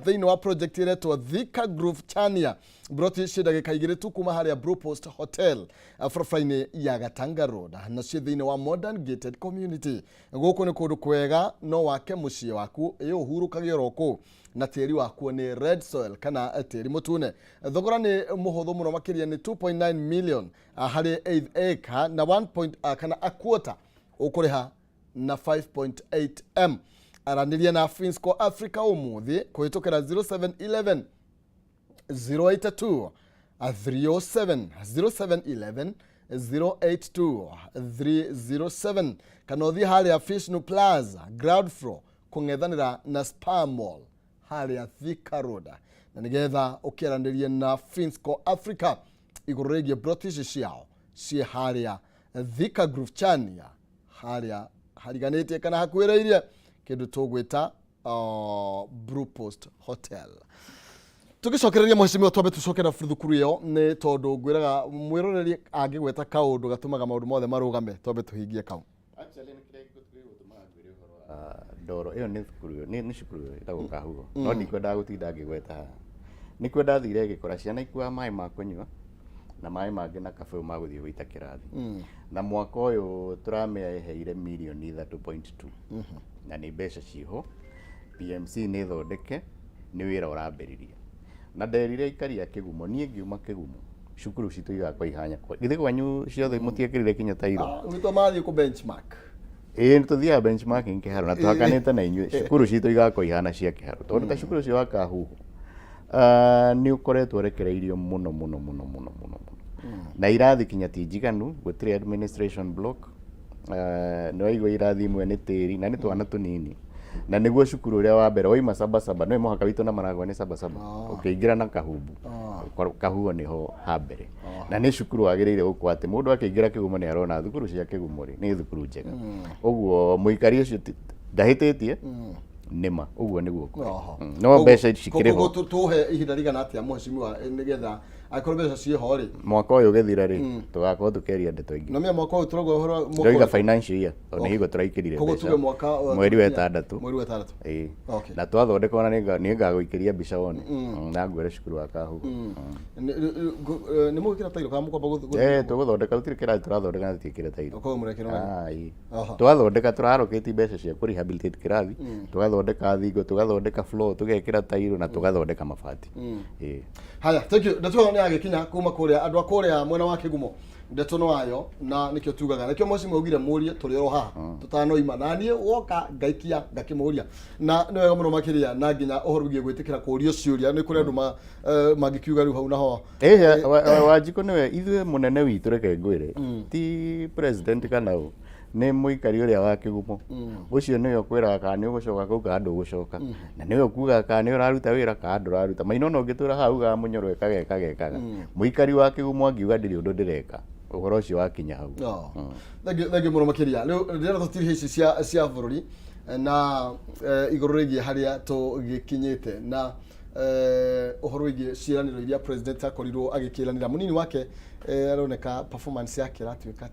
thiini wa project iretwo Thika Groove Chania broti cie ndagika igiri tu kuma haria Blue Post Hotel Frofraine ya Gatanga Road na cie thiini wa Modern Gated Community guku ni kundu kwega no wake mucie waku uhurukagio roko na tiri waku ni red soil kana tiri mutune thogora ni muhuthu muno makiria ni 2.9 million hari 8 acre na 1 kana a quarter ukuriha na 5.8 m araniria na Fiscal Africa umuthi kuhitukira 0711 082 307 0711 082 307 kanothi haria Fishnu Plaza ground floor kungethanira na Spa Mall haria Thika Road na nigetha ukiaranirie na Fiscal Africa iguregie British ciao cie haria Thika Groove Chania haria hariganite kana hakuireirie kindu tugwita Blue Post Hotel. Tugicokereria muheshimiwa twambe tucokera thukuru iyo ni tondu ngwiraga mwiroreri angigweta kaundu gatumaga maundu mothe marugame twambe tuhingie kau. Actually ni kile gutuma ngwire horo ndoro iyo ni thukuru ni cukuru itago Kahuo no ndikwenda gutinda ngigweta nikwenda thire gikora ciana ikua mai ma kunywa na mai mangi na kafe maguthie gwita kirathi na mwaka uyu turameheire milioni 3.2 na ni mbeca ciho PMC ni thondeke ni wira urambiriria na nderire ikari ya kigumo nie ngiuma kigumo cukuru citu igakwa ihanya kwa githe kwanyu ciothe mutiekirire kinya tairo wito mathi ku benchmark tuthia benchmarking kiharo na twakanite na inyu cukuru citu igakwa ihana cia kiharo tondu ta cukuru cio wa Kahuo ni ukoretwo rekereirio muno na irathi kinya tijiganu gutiri administration block no igwa irathi imwe ni tiri na ni twana tunini na niguo cukuru uria wa mbere oima Sabasaba no muhaka witu na Maragwa ni Sabasaba ukiingira na Kahubu Kahuo niho ha mbere na ni cukuru agiriire gukwa ati mundu akiingira kigumo ni arona thukuru cia kigumo ri ni thukuru njega uguo muikari ucio ndahititie nima uguo niguo no mbeca cikiriho tuhe ihinda rigana atia muheshimiwa nigetha akorwo mbeca ciho ri mwaka uyu githira ri tugakorwo tukeria ndeto ingi no me mwaka uyu turagwo horo mwaka financial year ona higo turaikirire mbeca mweri wa 6 mweri wa 6 na twathondeka ona ni ngaguikiria mbica wone na ngwere cukuru wa Kahuo ni mugikira tairo kama kwamba tuguthondeka tutire kira turathondeka na tikire tairo ko murekera twathondeka turaroketi mbeca cia ku rehabilitate kirathi tugathondeka thingo tugathondeka floor tugekira tairo na tugathondeka mabati haya thank you ndeto ni agikinya kuma kuria andu akuria mwena wa kigumo ndeto no ayo na nikyo tugaga nikyo muheshimiwa ugire murie turi ro haha tutanoima na nie woka ngaikia ngakimuria na ni wega muno makiria na nginya uhoro wigie gwitikira kurio ciuria ni kuri andu magikiuga riu hau naho wajiko niwe ithwe munene witu reke ngwire ti president kana ni muikari uria wa kigumo ucio niyo kwira ka ni ugucoka kau ka ndu gucoka na niyo kuga ka ni uraruta wira ka ndu uraruta maino no ngitura hau ga munyorwe kagekaga muikari wa kigumo angiuga ndiri undu ndireka uhoro ucio wakinya hau thengio muno makiria riu ndira tutiri hici cia bururi na iguru rigie haria tugikinyite na uhoro wigie ciraniro iria president akorirwo agikiranira munini wake aroneka performance yake ratuika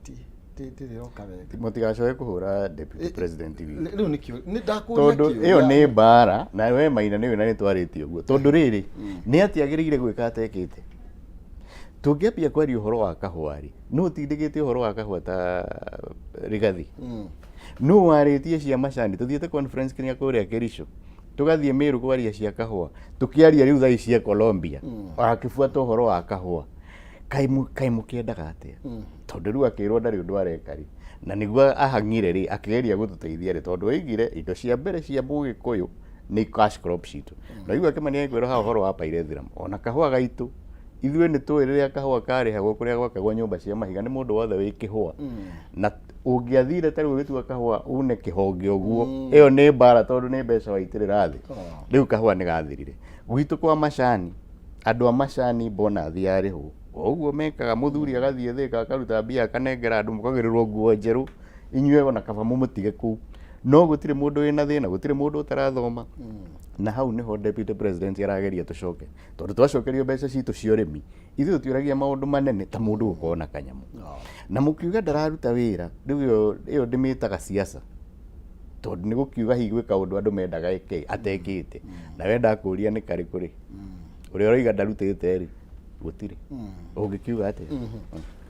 ndiriroka wega mutigacoke kuhura deputy president riu nikio ni ndakuria tondu iyo ni mbara na we Maina niwe na nitwarite uguo tondu riri ni ati agirire gwika atekite tungiambia kwaria uhoro wa kahwari no tindikite uhoro wa kahwa ta Rigathi no waritie cia macani tuthiete conference kinya kuria Kerisho tugathie Meru kwaria cia kahwa tukiaria riu thai cia Colombia akifuata uhoro wa kahwa kaimu kiendaga atia tondu riu akirwo ndari undu arekari na niguo ahangire ri akigeria gututeithia ri tondu oigire indo cia mbere cia Mugikuyu ni cash crop sheet na riu akimania kwiro ha uhoro wa Pyrethrum ona kahwa gaitu ithuĩ nĩ tũĩ rĩrĩa kahũa karĩhagwo kũrĩa gwakagwo nyũmba cia mahiga nĩ mũndũ wothe wĩ kĩhũa na ũngĩathire tarĩ gũgĩtua kahũa une kĩhonge ũguo ĩyo nĩ mbara tondũ nĩ mbeca waitĩrĩra thĩ rĩu kahũa nĩ gathirire gwitũ kwa macani andũ a macani mbona thiarĩhwo ũguo mekaga mũthuri agathiĩ thĩka akaruta mbia akanengera andũ mũkagĩrĩrwo nguo njerũ inyuĩ ona kaba mũmũtige kũu no gũtirĩ mũndũ wĩna thĩna gũtirĩ mũndũ ũtarathoma na hau niho deputy president arageria tucoke tondu twacokerio mbeca citu cia urimi ithuĩ tũtiũragia maũndũ manene ta mũndũ gũkorwo na kanyamu na mũkiuga ndararuta wĩra rĩu ĩyo ndĩmĩtaga siasa tondu nĩ gũkiuga hihi gwĩka ũndũ andũ mendaga atekĩte na wenda kũria nĩ karĩ kũrĩ ũrĩa ũroiga ndarutĩte rĩ gũtirĩ ũngĩkiuga atĩa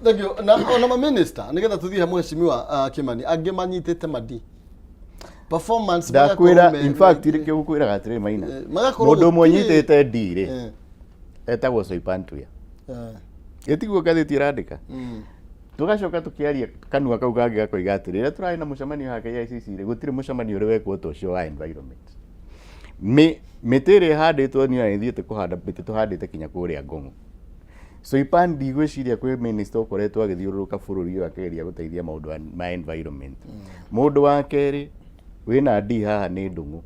thengio na ona ma minister nigetha tuthie mheshimiwa Kimani angĩ manyitĩte madi performance ndakwira in fact irike gukwiraga atiri Maina mundu umwe nyitite ndiri etagwo Soipantuya etiguo gatheti irandika tugacoka tukiaria kanua kau gangi gakoiga atiri rĩrĩa tũrarĩ na mũcemanio wa KICC rĩ gũtirĩ mũcemanio ũrĩ wekwo ũcio wa environment mĩtĩ ĩrĩa ĩhandĩtwo niĩ nĩthiĩte kũhanda mĩtĩ tũhandĩte kinya kũrĩa Ngong'o Soipan ndigwĩciria kwĩ minister ũkoretwo agĩthiũrũrũka bũrũri ũyũ akĩgeria gũteithia maũndũ ma environment mũndũ wa kerĩ wina ndi haha ni ndungu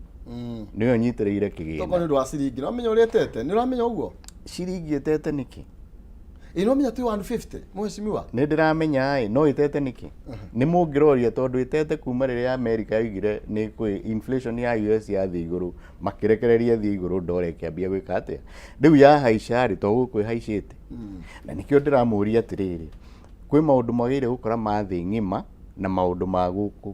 niyo nyitĩrĩire kĩgĩna toko nĩ ndwa ciringi no menya ũrĩa tete nĩ ũramenya ũguo ciringi etete niki ino menya tu 150 mheshimiwa nĩ ndĩramenya no itete niki nĩ mũngĩroria tondu itete kuma rĩrĩa America yaugire nĩ kwĩ inflation ya US yathi igũrũ makirekereria thi igũrũ ndore kĩambia gwĩka atĩa rĩu yahaica rĩ to gũkwĩ haicĩte na nĩkĩo ndĩramũria atĩrĩrĩ kwĩ maũndũ magĩrĩire gũkora ma thĩ ng'ima na maũndũ ma gũkũ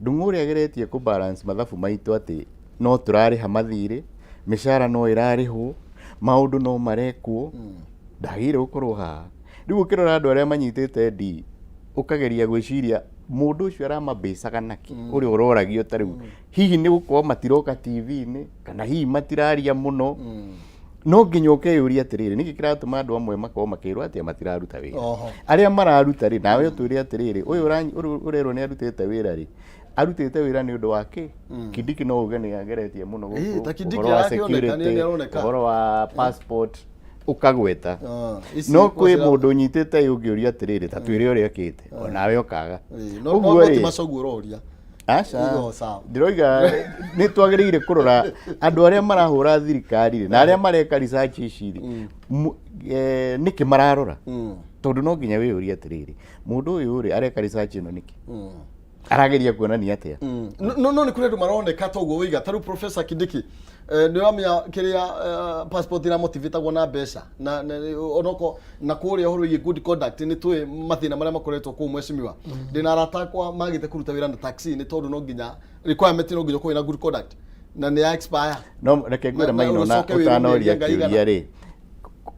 ndungu ũrĩa ageretie ku balance mathabu maitũ atĩ no tũrarĩha mathirĩ mĩcara no ĩrarĩhwo maũndũ no marekwo ndagĩrĩire gũkorwo haha rĩu ũkĩrora andũ arĩa manyitĩte ndi ũkageria gwĩciria mũndũ ũcio aramabĩcaga naki ũrĩa ũroragio ta rĩu hihi nĩ gũkorwo matiroka TV-inĩ kana hihi matiraria mũno no nginya ũkeyũria atĩrĩrĩ nĩkĩ kĩratũma andũ amwe makorwo makĩrwo atĩ matiraruta wĩra arĩa mararuta rĩ nawe ũtwĩre atĩrĩrĩ ũyũ ũrerwo nĩ arutĩte wĩra rĩ arutĩte wĩra nĩ ũndũ wake Kindiki no uge nĩ ageretie mũno gũkũ ũhoro wa security ũhoro wa passport ukagweta no kwĩ mũndũ nyitĩte ũngĩũria atĩrĩrĩ ta twĩre ũrĩa akĩte onawe ũkaga ũguo rĩ macogu ũroria aca ndiroiga nĩ twagĩrĩire kũrora andũ arĩa marahũra thirikari na arĩa mareka research ici nĩkĩ mararora tondu no nginya wĩyũrie atĩrĩrĩ mũndũ ũyũ rĩ areka research ĩno nĩkĩ arageria kuonania atĩa no nĩ kũrĩ andũ maroneka ta ũguo wĩiga tarĩu Professor Kindiki nĩ wamenya kĩrĩa passport ĩra motivatagwo na mbeca na onoko na kũrĩa ũhoro wĩgiĩ good conduct nĩ tũĩ mathĩna marĩa makoretwo kũu mheshimiwa ndĩna arata akwa magĩte kũruta wĩra na taxi nĩ tondũ no nginya requirement no nginya kũrĩ na good conduct na nĩ expire no reke ngwĩre Maina na ũtanoria kĩũria rĩ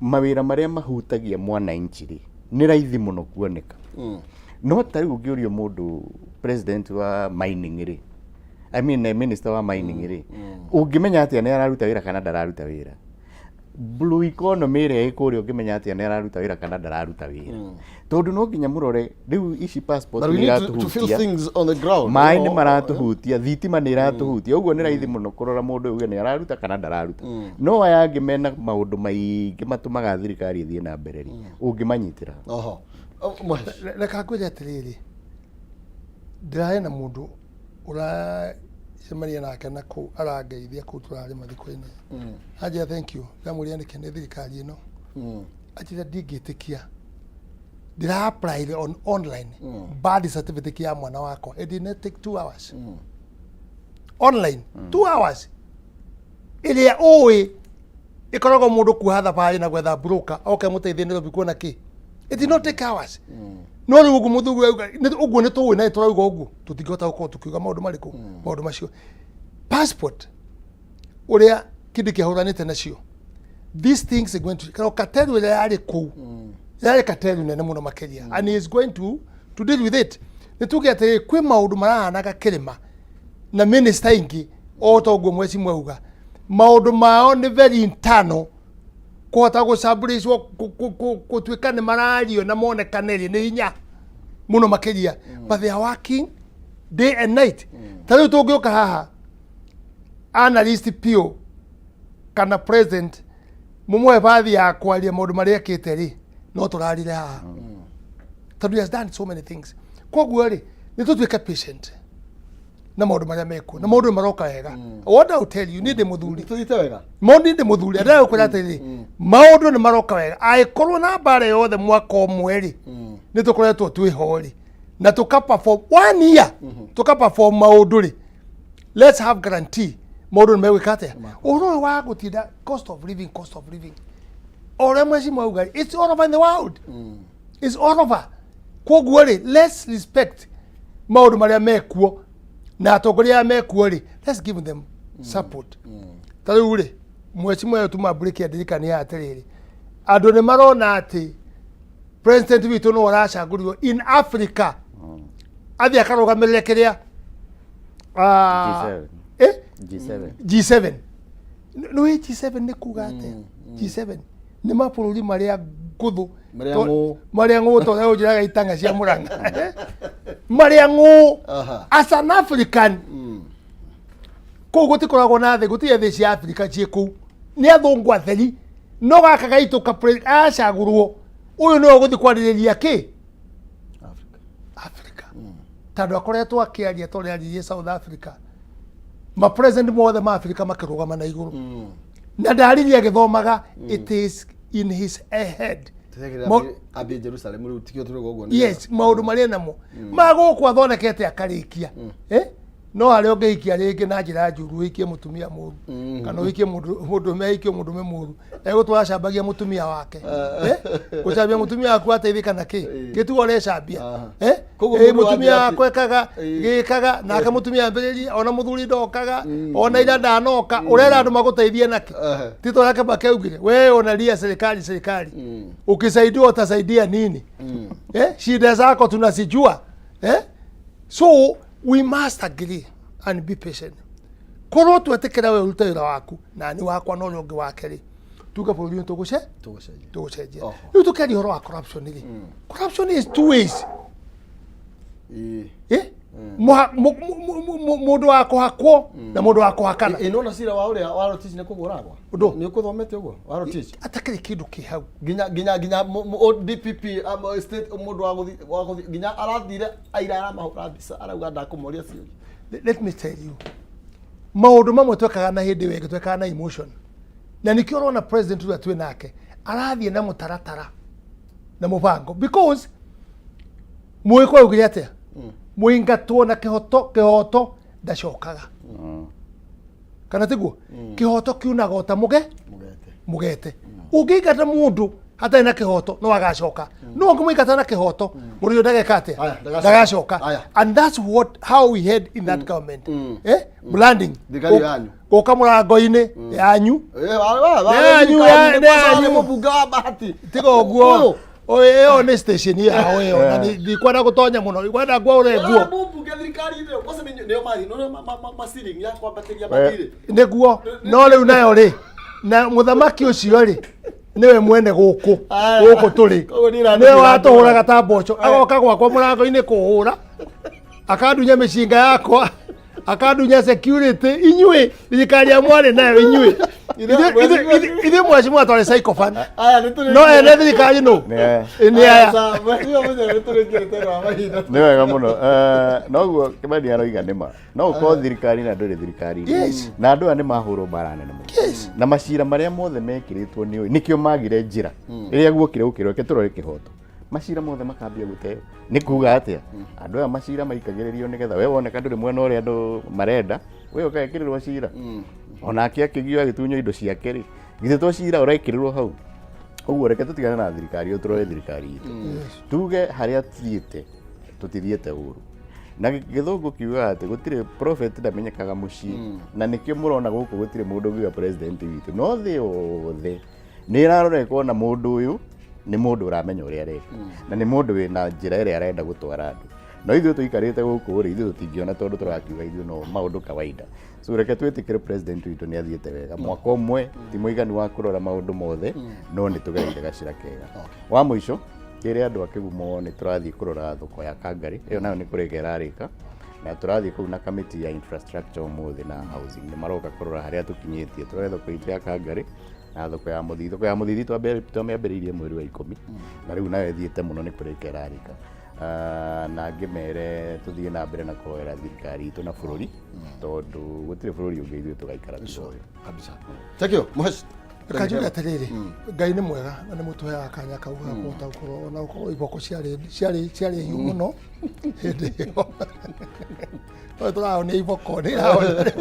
mawĩra marĩa mahutagia mwananchi rĩ nĩ raithi mũno kuoneka no tarĩu ũngĩũrio mũndũ president wa mining rĩ I mean minister wa mining rĩ ũngĩmenya atĩa nĩ araruta wĩra kana ndararuta wĩra blue economy ĩrĩa ĩkũrĩa ũngĩmenya atĩa nĩ araruta wĩra kana ndararuta wĩra tondu no nginya mũrore rĩu ici passport nĩ iratũhutia maĩ nĩ maratũhutia thitima nĩ iratũhutia ũguo nĩ raithi mũno kũrora mũndũ ũyũ nĩ araruta kana ndararuta no aya angĩ mena maũndũ maingĩ matũmaga thirikari ĩthiĩ na mbere rĩ ũngĩmanyitĩra reka ngwĩre atĩrĩrĩ ndĩrarĩ na mũndũ ũracemania nake na kũu arangeithia kũu tũrarĩ mathiko-inĩ anjĩra thank you ndamũria nĩkĩ nĩ thirikari ĩno anjĩra ndingĩtĩkia ndira apply on online birth certificate ya mwana wako it did not take 2 hours online 2 hours ile oe ikorogo mundu kuhatha pai na gwetha broker okay muteithie ni bikuo na ki it did not take hours no ri ugu muthugu ugu ni tuwe na turauga ugu tutingota uko tukiuga maundu mariku maundu macio passport uria kindi kihuranite nacio these things are going to karo katelu ile yari ku yari katelu nene muno makeria and he is going to deal with it nituge ati kwi maundu marahanaga kirima na minister ingi o to ugu mweci mwauga maundu mao ni very internal kuhota gucambũrĩcwo gũtuĩka nĩ marario na monekanĩrie nĩ hinya mũno makĩria but they are working day and night ta rĩu tũngĩũka haha analyst pio kana president mũmwe bathi ya kwaria maũndũ marĩa ekĩte rĩ no tũrarire haha tondũ he has done so many things koguo rĩ nĩ tũtuĩke patient na maundu maria meko na maundu maroka wega what I tell you need muthuri tuite wega maundu ndi muthuri nda ukwira atiri maundu ni maroka wega aikorwo na bare yothe mwaka omwe ni tukoretwo twi hori na tuka perform 1 year tuka perform maundu ri let's have guarantee maundu ni megwikate uro wa gutinda cost of living ore mweci mwauga it's all over the world it's all over koguo ri let's respect maundu maria mekuo na atongoria mekuo ri let's give them support tariu ri mweci mwe tuma break ya dirikani ya atiriri andu ni marona ati president witu no aracagũrirwo in Africa athi akarugamirire kiria G7 no G7 ni kugate G7 ni mabũrũri maria nguthu maria ngũ to leo njiraga itanga cia Murang'a maria ngũ as an African ko gutikoragwo na thĩ gũtirĩ thĩ cia Africa ciĩ kũu nĩ athũngũ atheri no gaka gaitũka acagũrwo ũyũ no gũthi kwarĩrĩria kĩ Africa tondũ akoretwo akĩaria tondũ aririe South Africa ma president mothe ma Africa makĩrũgama na igũrũ na ndaririe agĩthomaga it is in his head abi Jerusalem ru tikio turogo ugo yes maundu maria namo magũkwa thonekete akarikia no harĩ ũngĩikia rĩngĩ na njĩra njũru wĩikie mũtumia mũru kana wĩikie mũndũ meikio mũndũ mũru egũtwara cambagia mũtumia wake gũcambia mũtumia waku ateithĩka na kĩ gĩtugo ũrecambia mũtumia wakwa ekaga gĩkaga nake mũtumia ambĩrĩria ona mũthuri ndokaga ona ira ndanoka ũrera andũ magũteithie nake tito yake makeugire we onalia serikali ukisaidia utasaidia nini shida zako tunasijua so we must agree and be patient korwo twetekera we uruta wĩra waku na ni wakwa no ũngĩ wake rĩ tuga bũrũri tugucenjia rĩu tũkĩaria ũhoro wa corruption rĩ corruption is two ways mũndũ wa kũhakwo na mũndũ wa kũhakana inona cira wa ũrĩa wa rotici nĩ kũgũragwa nĩ ũkũthomete ũguo wa rotici atakĩrĩ kĩndũ kĩ hau ginya DPP state mũndũ wa gũthi ginya arathire aira aramahũra mbica arauga ndakũmoria ciũria let me tell you maũndũ mamwe twekaga na hĩndĩ wege twekaga na emotion na nĩkĩo ũrona president ũrĩa twĩ nake arathiĩ na mũtaratara na mũbango because mũĩkwa ugire atĩa mũingatwo na kĩhoto ndacokaga kana tiguo kĩhoto kiunaga ota mugete ũngĩingata mũndũ hatarĩ na kĩhoto no agacoka no ũngĩmũingata na kĩhoto mũndũ ndageka atĩa ndagacoka and that's how we had in that government branding gũka mũrango-inĩ yanyu mũbunge wa Bahati tiga ũguo oyo nĩ station ya oyo na ndikwenda gũtonya mũno ndikwenda ngwaũre nguo mũbunge thirikari-inĩ ũcio nĩo mari no masiring ya kwambatĩria mathirĩ nĩguo no rĩu nayo rĩ na mũthamaki ũcio rĩ niwe mwene gũkũ tũrĩ niwe watũhũraga ta mboco agoka gwakwa mũrango-inĩ kũhũra akandunya mĩcinga yakwa akandunya security inyuĩ thirikari ya mwarĩ nayo inyuĩ ithuĩ mweci mwatwarĩ psychopan no ene thirikari no nĩ aya nĩ wega mũno noguo Kĩmani aroiga nĩma no ũkorwo thirikari na ndũrĩ thirikari-inĩ na andũ aya nĩ mahũrwo mbara nene mũno na macira marĩa mothe mekĩrĩtwo nĩ ũyũ nĩkĩo magire njĩra rĩrĩa guokire gũkĩrwo reke tũrore kĩhoto macira mothe makambia guteo ni kuga atia andu aya macira maikagiririo nigetha we woneka nduri mwena uria andu marenda we ukaekirirwo cira onake akigio agitunyo indo ciake ri githe to cira uraikirirwo hau uguo reke tutigane na thirikari uturoe thirikari itu tuge haria tutithiete uru na githungu kiuga ati gutire prophet ndamenyekaga mucii na nikio murona guku gutire mundu ngiga president witu no thi othe ni iraroreka na mundu uyu ni mundu uramenya uria areka na ni mundu wina njira iria arenda gutwara andu no ithuĩ tuikarĩte gũkũ rĩ ithuĩ tũtingiona tondũ tũrakiuga ithuĩ no maũndũ kawaida so reke twĩtĩkĩre president witũ nĩ athiĩte wega mwaka ũmwe ti mũiganu wa kũrora maũndũ mothe no nĩ tũgereire gacĩra kega wa mũico kĩrĩa andũ a kĩgumo nĩ tũrathiĩ kũrora thoko ya Kangari ĩyo nayo nĩ kũrĩka ĩrarĩka na tũrathiĩ kũu na kamĩtĩ ya infrastructure ũmũthĩ na housing nĩ maroka kũrora harĩa tũkinyĩtie tũrore thoko itũ ya Kangari na thoko ya mũthithi twamĩambĩrĩirie mweri wa 10 na rĩu nayo ĩthiĩte mũno nĩ kũrĩka ĩrarĩka na ngimere tuthie na mbere na kuoera thirikari itu na bururi tondu gutire bururi ungi ithuĩ tugaikara kabisa takio muhesh kajuga atiriri ngai ni mwega na ni mutuheaga kanya kau ga kũhota gũkorwo na gũkorwo iboko ciarĩ hiũ mũno hĩndĩ ĩyo no tũraona iboko nĩ iraona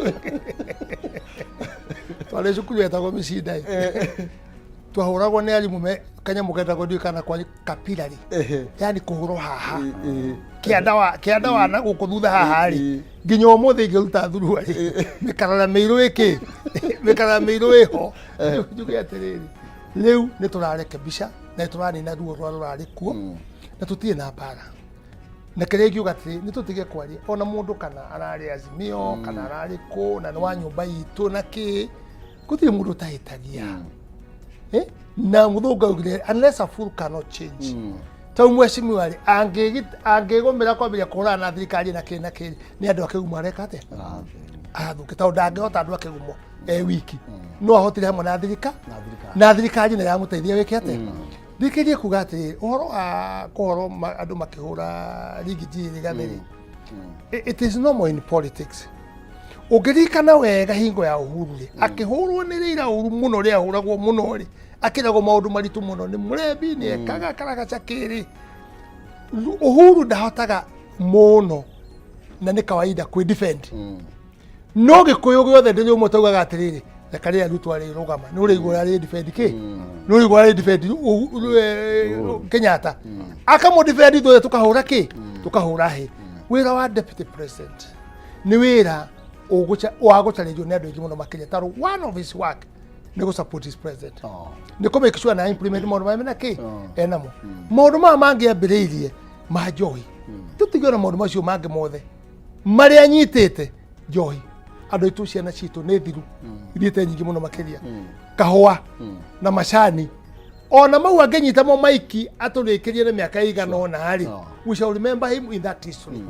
twarĩ cukuru yetagwo mĩcindai twahũragwo nĩ arimũ kanyamũ getagwo ndiũkana kwa kapilari yani kũhũrwo haha kĩanda wa na gũkũ thutha haha rĩ nginya ũmũthĩ ingĩruta thurua rĩ mĩkarara mĩirũ ĩho njuge atĩrĩrĩ rĩu nĩ tũrarekebisha na tũranina ruo rwa rũrarĩ kuo na tũtirĩ na mbara na kĩrĩa ngiuga atĩrĩ nĩ tũtige kwaria ona mũndũ kana ararĩ Azimio kana ararĩ kũ na nĩ wa nyũmba itũ na kĩ gũtirĩ mũndũ ũtahĩtagia na muthunga ugire unless a fool cannot change tau mweshimiwa ri angigomera kwambia kũhũrana na thirikari na kĩ nĩ andũ akĩgumo areka ate athuke tau ndangĩhota andũ akĩgumo wiki no ahotire hamwe na thirikari na yamũteithia wĩke ate ndikĩrie kuga atĩ ũhoro wa kũhoro andũ makĩhũra rigiji gatheri it is normal in politics ũngĩririkana wega hingo ya Uhuru rĩ akĩhũrwo nĩ Raila ũru mũno rĩ ahũragwo mũno rĩ akĩragwo maũndũ maritũ mũno nĩ mũrebi nĩ ekaga karagaca kĩrĩ Uhuru ndahotaga mũno na nĩ kawaida kwĩ defend no gĩkũyũ gĩothe ndĩrĩ ũmwe taugaga atĩrĩrĩ reka rĩrĩa Ruto arĩrũgama nĩ ũrĩigua arĩ defend kĩ nĩ ũrĩigua arĩ defend Kenyatta akamũ defend ithuothe tũkahũra kĩ tũkahũra hĩ wĩra wa deputy president nĩ wĩra wagũtarĩrio nĩ andũ aingĩ mũno makĩria tarũ one of his work nĩ gũ support his president nĩ kũ make sure na implement maũndũ marĩa mena kĩ enamo maũndũ maya mangĩambĩrĩirie ma njohi tũtigĩona maũndũ macio mangĩ mothe marĩa anyitĩte njohi andũ aitũ ciana citũ nĩ thiru ithiĩte nyingĩ mũno makĩria kahũa na macani ona mau angĩnyita mo maiki atũrĩkĩrie nĩ mĩaka ĩigana ũna rĩ we shall remember him in that history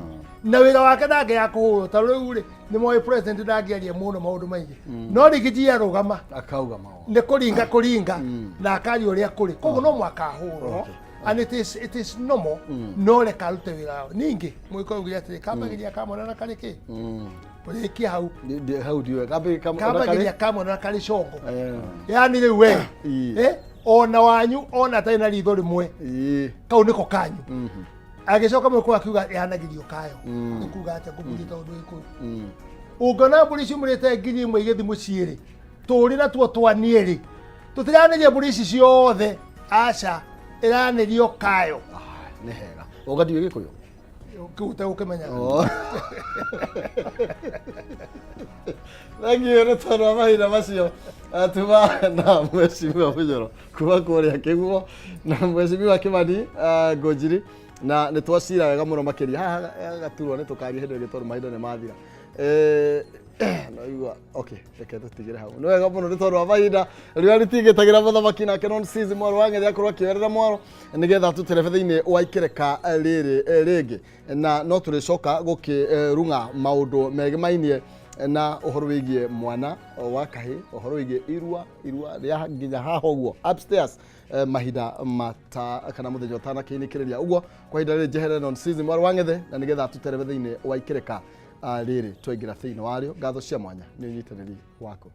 na wĩra wake ndangĩaga kũhũrwo ta rĩu rĩ nĩ moĩ president ndangĩaria mũno maũndũ maingĩ no rĩngĩ arũgama akauga maũndũ nĩ kũringa na akaria ũrĩa kũrĩ koguo no mwaka ahũrwo and it is normal no reka arute wĩra wao ningĩ mũikoigire atĩrĩ kambagĩria kamwana na karĩ kĩ ũrĩkia hau ndiwe kambagĩria kamwana na karĩ congo yani rĩu we ona wanyu ona atarĩ na ritho rĩmwe kau nĩko kanyu agĩcoka mũkũ akiuga yanagirio kayo nĩkuga atĩ ngũbũthĩte ũndũ wĩkũ ũngona mbũri ciumĩrĩte ngiri ĩmwe igĩthi mũciĩ rĩ tũrĩ natuo twaniĩ rĩ tũtiranĩria mbũri ici ciothe aca ĩranĩrio kayo nĩ hega ũgathiĩ gĩkũyũ kĩute ũkĩmenya thengio nĩ tondũ wa mahinda macio tuma na mheshimiwa Mũnyoro kuma kũrĩa Kĩgumo na mheshimiwa Kĩmani Ngũnjiri na nĩ twacira wega mũno makĩria haha gaturwo nĩ tũkaria hĩndĩ ĩngĩ tondũ mahinda nĩ mathira no igua okay reke tũtigĩre hau nĩ wega mũno nĩ tondũ wa mahinda rĩrĩa rĩtingĩtagĩra mũthamaki nake non season mwaro wa ng'ethe akorwo akĩoerera mwaro nĩgetha tũterebe thĩinĩ wa ikereka rĩrĩ rĩngĩ na no tũrĩcoka gũkĩrung'a maũndũ megĩmainie na ũhoro wĩgiĩ mwana wa kahĩ ũhoro wĩgiĩ irua rĩa nginya haha ũguo upstairs mahinda mata kana mũthenya ũtanakĩinĩkĩrĩria ũguo kwa ihinda rĩrĩ njehere non season mwaro wa ng'ethe na nĩgetha tũterebe thĩinĩ wa ikereka rĩrĩ twaingĩra thĩinĩ warĩo ngatho cia mwanya nĩ ũnyitanĩri waku